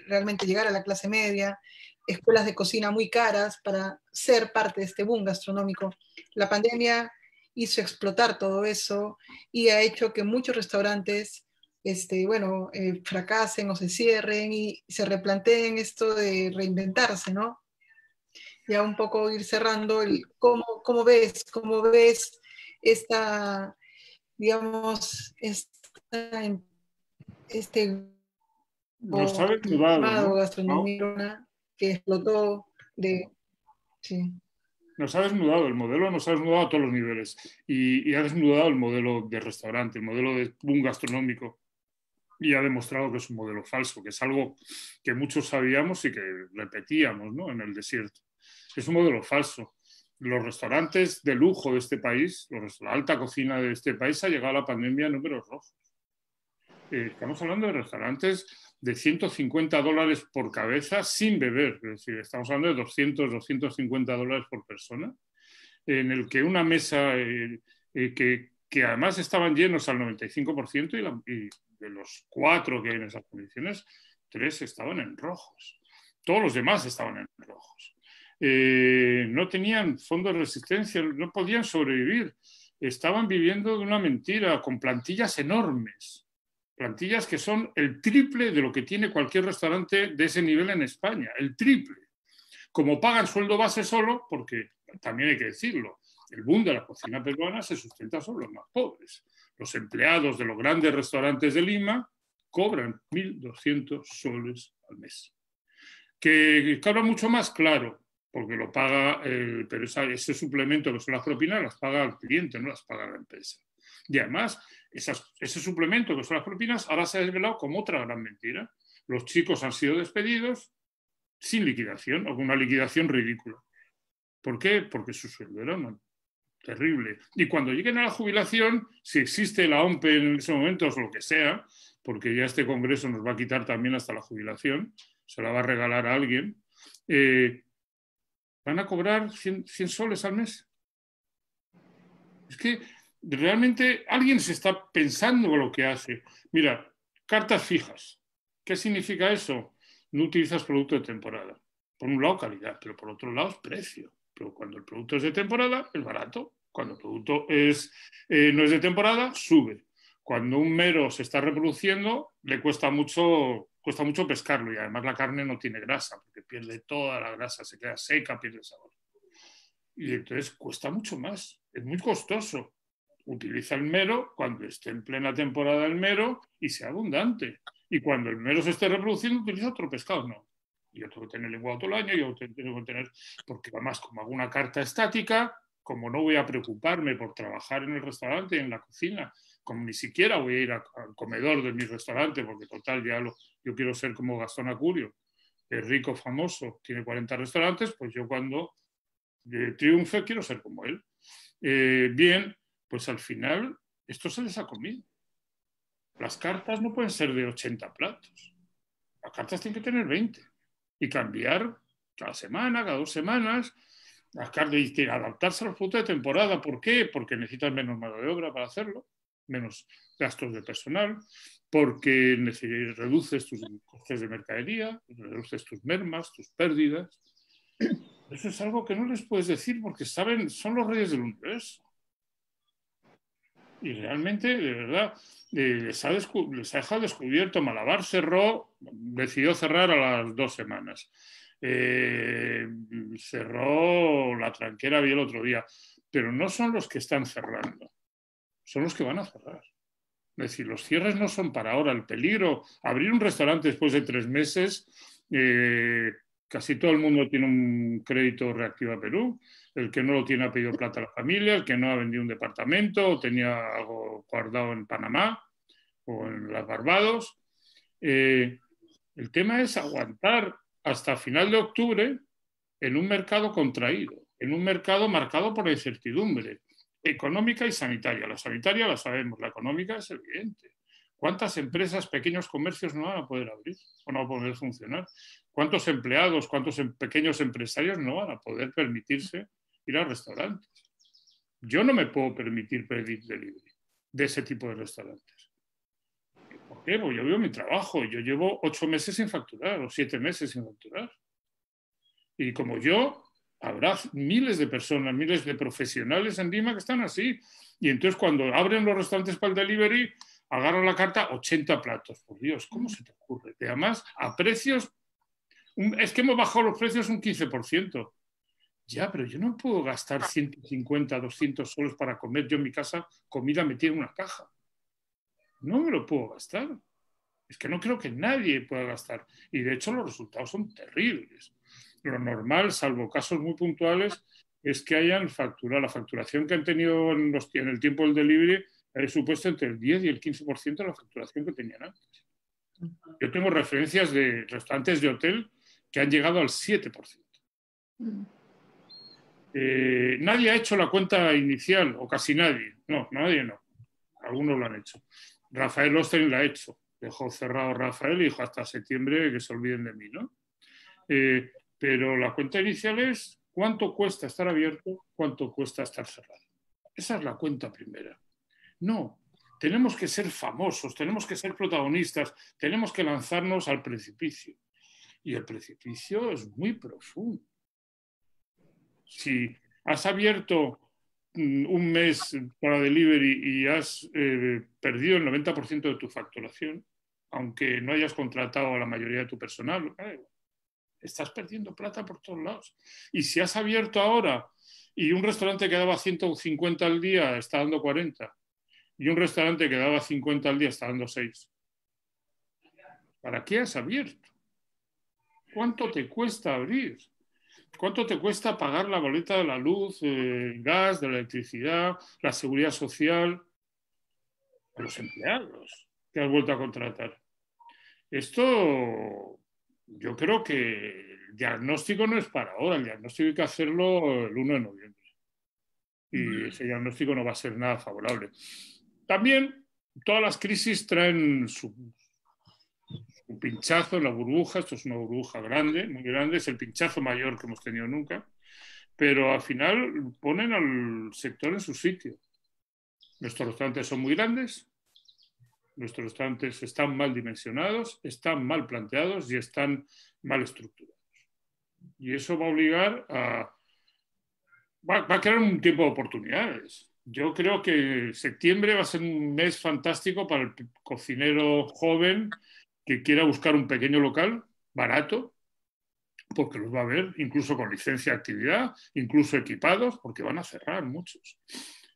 [SPEAKER 2] realmente llegar a la clase media, escuelas de cocina muy caras para ser parte de este boom gastronómico. La pandemia hizo explotar todo eso y ha hecho que muchos restaurantes fracasen o se cierren y se replanteen esto de reinventarse, ¿no? Ya un poco ir cerrando, ¿cómo ves esta, digamos,
[SPEAKER 5] nos ha desnudado, ¿no?
[SPEAKER 2] Gastronomía que explotó sí.
[SPEAKER 5] Nos ha desnudado, el modelo nos ha desnudado a todos los niveles y ha desnudado el modelo de restaurante, el modelo de boom gastronómico, y ha demostrado que es un modelo falso, que es algo que muchos sabíamos y que repetíamos, ¿no? En el desierto. Es un modelo falso. Los restaurantes de lujo de este país, la alta cocina de este país, ha llegado a la pandemia en números rojos. Estamos hablando de restaurantes de $150 por cabeza sin beber, es decir, estamos hablando de $200-250 por persona, en el que una mesa que además estaban llenos al 95% y de los 4 que hay en esas condiciones, 3 estaban en rojos. Todos los demás estaban en rojos. No tenían fondo de resistencia, no podían sobrevivir. Estaban viviendo de una mentira, con plantillas enormes. Plantillas que son el triple de lo que tiene cualquier restaurante de ese nivel en España, el triple. Como pagan sueldo base solo, porque también hay que decirlo, el boom de la cocina peruana se sustenta sobre los más pobres. Los empleados de los grandes restaurantes de Lima cobran 1.200 soles al mes. ¿Que cobran mucho más? Claro, porque lo paga, pero ese suplemento que son las propinas las paga el cliente, no las paga la empresa. Y además, ese suplemento que son las propinas ahora se ha desvelado como otra gran mentira. Los chicos han sido despedidos sin liquidación, o con una liquidación ridícula. ¿Por qué? Porque su sueldo era terrible. Y cuando lleguen a la jubilación, si existe la OMPE en ese momento o lo que sea, porque ya este Congreso nos va a quitar también hasta la jubilación, se la va a regalar a alguien, van a cobrar 100 soles al mes. Es que realmente alguien se está pensando lo que hace. Mira, cartas fijas. ¿Qué significa eso? No utilizas producto de temporada. Por un lado, calidad, pero por otro lado, es precio. Pero cuando el producto es de temporada, es barato. Cuando el producto no es de temporada, sube. Cuando un mero se está reproduciendo, le cuesta mucho pescarlo, y además la carne no tiene grasa, porque pierde toda la grasa, se queda seca, pierde sabor. Y entonces cuesta mucho más, es muy costoso. Utiliza el mero cuando esté en plena temporada el mero y sea abundante. Y cuando el mero se esté reproduciendo, utiliza otro pescado, no. Yo tengo que tener lenguado todo el año, yo tengo que tener, porque además como hago una carta estática, como no voy a preocuparme por trabajar en el restaurante, en la cocina, como ni siquiera voy a ir al comedor de mi restaurante, porque total yo quiero ser como Gastón Acurio, es rico, famoso, tiene 40 restaurantes, pues yo cuando triunfe quiero ser como él. Bien, pues al final esto se les ha comido. Las cartas no pueden ser de 80 platos. Las cartas tienen que tener 20 y cambiar cada semana, cada 2 semanas. Las cartas y que adaptarse a los productos de temporada. ¿Por qué? Porque necesitas menos mano de obra para hacerlo, menos gastos de personal, porque reduces tus costes de mercadería, reduces tus mermas, tus pérdidas. Eso es algo que no les puedes decir porque saben, son los reyes del universo. Y realmente, de verdad, les ha dejado descubierto. Malabar decidió cerrar a las 2 semanas. Cerró la Tranquera, vi el otro día. Pero no son los que están cerrando, son los que van a cerrar. Es decir, los cierres no son para ahora. El peligro, abrir un restaurante después de 3 meses, casi todo el mundo tiene un crédito Reactiva Perú. El que no lo tiene ha pedido plata a la familia, el que no ha vendido un departamento o tenía algo guardado en Panamá o en las Barbados. El tema es aguantar hasta final de octubre en un mercado contraído, en un mercado marcado por la incertidumbre económica y sanitaria. La sanitaria la sabemos, la económica es evidente. ¿Cuántas empresas, pequeños comercios no van a poder abrir o no van a poder funcionar? ¿Cuántos empleados, cuántos pequeños empresarios no van a poder permitirse ir a restaurantes? Yo no me puedo permitir pedir delivery de ese tipo de restaurantes. ¿Por qué? Porque yo vivo mi trabajo. Yo llevo 8 meses sin facturar o 7 meses sin facturar. Y como yo, habrá miles de personas, miles de profesionales en Lima que están así. Y entonces cuando abren los restaurantes para el delivery, agarran la carta 80 platos. Por Dios, ¿cómo se te ocurre? Y además, a precios... Es que hemos bajado los precios un 15%. Ya, pero yo no puedo gastar 150, 200 soles para comer yo en mi casa comida metida en una caja. No me lo puedo gastar. Es que no creo que nadie pueda gastar. Y de hecho los resultados son terribles. Lo normal, salvo casos muy puntuales, es que hayan facturado. La facturación que han tenido en el tiempo del delivery ha supuesto entre el 10 y el 15% de la facturación que tenían antes. Yo tengo referencias de restaurantes de hotel que han llegado al 7%. Nadie ha hecho la cuenta inicial, o casi nadie. No, nadie no. Algunos lo han hecho. Rafael Osten la ha hecho. Dejó cerrado Rafael y dijo hasta septiembre que se olviden de mí, ¿no? Pero la cuenta inicial es cuánto cuesta estar abierto, cuánto cuesta estar cerrado. Esa es la cuenta primera. No, tenemos que ser famosos, tenemos que ser protagonistas, tenemos que lanzarnos al precipicio. Y el precipicio es muy profundo. Si has abierto un mes para delivery y has perdido el 90% de tu facturación, aunque no hayas contratado a la mayoría de tu personal, estás perdiendo plata por todos lados. Y si has abierto ahora y un restaurante que daba 150 al día está dando 40 y un restaurante que daba 50 al día está dando 6, ¿para qué has abierto? ¿Cuánto te cuesta abrir? ¿Cuánto te cuesta pagar la boleta de la luz, el gas, de la electricidad, la seguridad social a los empleados que has vuelto a contratar? Esto, yo creo que el diagnóstico no es para ahora, el diagnóstico hay que hacerlo el 1 de noviembre. Y ese diagnóstico no va a ser nada favorable. También todas las crisis traen su pinchazo en la burbuja. Esto es una burbuja grande, muy grande, es el pinchazo mayor que hemos tenido nunca, pero al final ponen al sector en su sitio. Nuestros restaurantes son muy grandes, nuestros restaurantes están mal dimensionados, están mal planteados y están mal estructurados. Y eso va a obligar a... Va a crear un tiempo de oportunidades. Yo creo que septiembre va a ser un mes fantástico para el cocinero joven que quiera buscar un pequeño local barato, porque los va a ver, incluso con licencia de actividad, incluso equipados, porque van a cerrar muchos.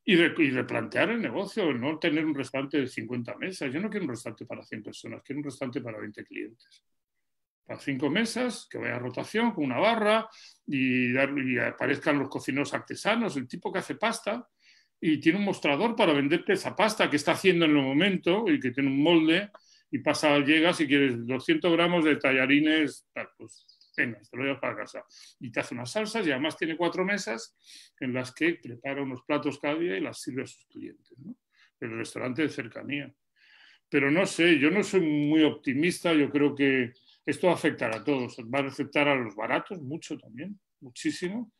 [SPEAKER 5] Y replantear el negocio, no tener un restaurante de 50 mesas. Yo no quiero un restaurante para 100 personas, quiero un restaurante para 20 clientes. Para 5 mesas, que vaya a rotación con una barra y aparezcan los cocineros artesanos, el tipo que hace pasta y tiene un mostrador para venderte esa pasta que está haciendo en el momento y que tiene un molde y llegas y quieres 200 gramos de tallarines, pues venga, te lo llevas para casa. Y te hace unas salsas y además tiene 4 mesas en las que prepara unos platos cada día y las sirve a sus clientes, ¿no? El restaurante de cercanía. Pero no sé, yo no soy muy optimista, yo creo que esto va a afectar a todos, va a afectar a los baratos mucho también, muchísimo.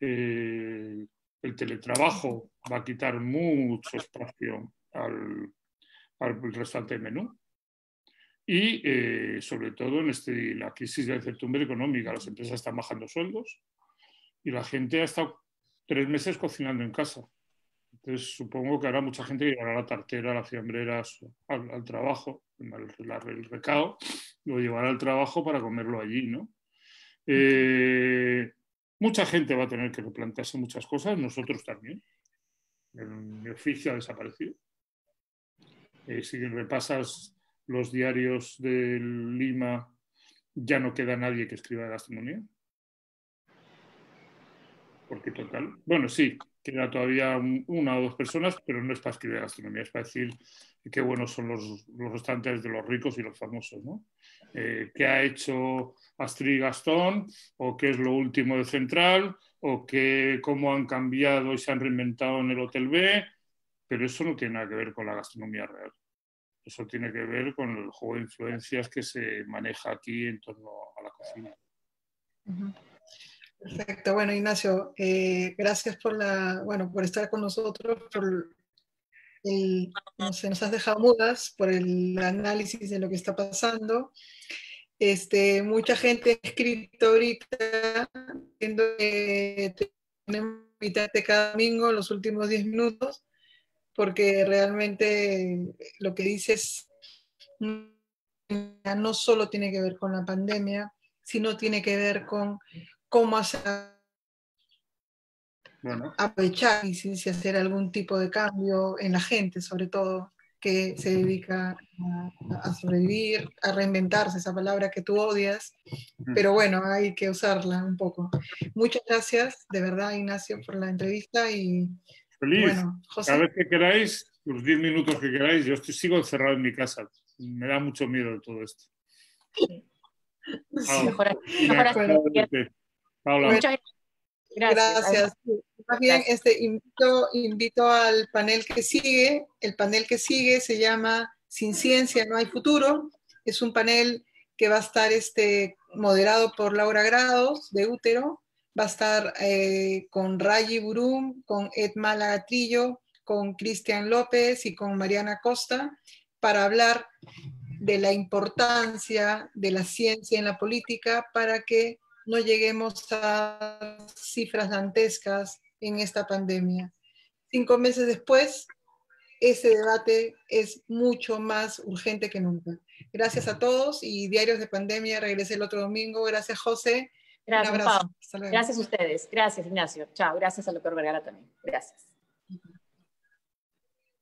[SPEAKER 5] El teletrabajo va a quitar mucho espacio al restaurante de menú. Y sobre todo en la crisis de incertidumbre económica, las empresas están bajando sueldos y la gente ha estado 3 meses cocinando en casa. Entonces supongo que habrá mucha gente que llevará la tartera, las fiambreras al trabajo, el recao, lo llevará al trabajo para comerlo allí, ¿no? Mucha gente va a tener que replantearse muchas cosas, nosotros también. Mi oficio ha desaparecido. Si repasas los diarios de Lima, ya no queda nadie que escriba de gastronomía. Porque total, bueno, sí, queda todavía 1 o 2 personas, pero no es para escribir de gastronomía, es para decir qué buenos son los restaurantes de los ricos y los famosos, ¿no? ¿Qué ha hecho Astrid y Gastón? ¿O qué es lo último de Central? ¿O cómo han cambiado y se han reinventado en el Hotel B? Pero eso no tiene nada que ver con la gastronomía real. Eso tiene que ver con el juego de influencias que se maneja aquí en torno a la cocina.
[SPEAKER 2] Perfecto. Bueno, Ignacio, gracias por estar con nosotros, nos has dejado mudas por el análisis de lo que está pasando. Mucha gente ha escrito ahorita, diciendo que tenemos que invitarte cada domingo los últimos 10 minutos, porque realmente lo que dices no solo tiene que ver con la pandemia, sino tiene que ver con cómo aprovechar y hacer algún tipo de cambio en la gente, sobre todo, que se dedica a sobrevivir, a reinventarse, esa palabra que tú odias, pero bueno, hay que usarla un poco. Muchas gracias, de verdad, Ignacio, por la entrevista y
[SPEAKER 5] feliz.
[SPEAKER 2] Bueno, José.
[SPEAKER 5] Cada vez que queráis, los 10 minutos que queráis, yo sigo encerrado en mi casa. Me da mucho miedo todo esto.
[SPEAKER 1] Sí. Mejor
[SPEAKER 5] Paula.
[SPEAKER 1] Muchas gracias.
[SPEAKER 2] Más bien, invito al panel que sigue. El panel que sigue se llama Sin Ciencia no hay futuro. Es un panel que va a estar moderado por Laura Grados, de Útero. Va a estar con Rayi Burum, con Edma Lagatrillo, con Cristian López y con Mariana Costa, para hablar de la importancia de la ciencia en la política para que no lleguemos a cifras dantescas en esta pandemia. 5 meses después, ese debate es mucho más urgente que nunca. Gracias a todos y Diarios de Pandemia regrese el otro domingo. Gracias, José.
[SPEAKER 1] Gracias, Pau. Gracias a ustedes. Gracias, Ignacio. Chao. Gracias a Dr. Vergara también. Gracias.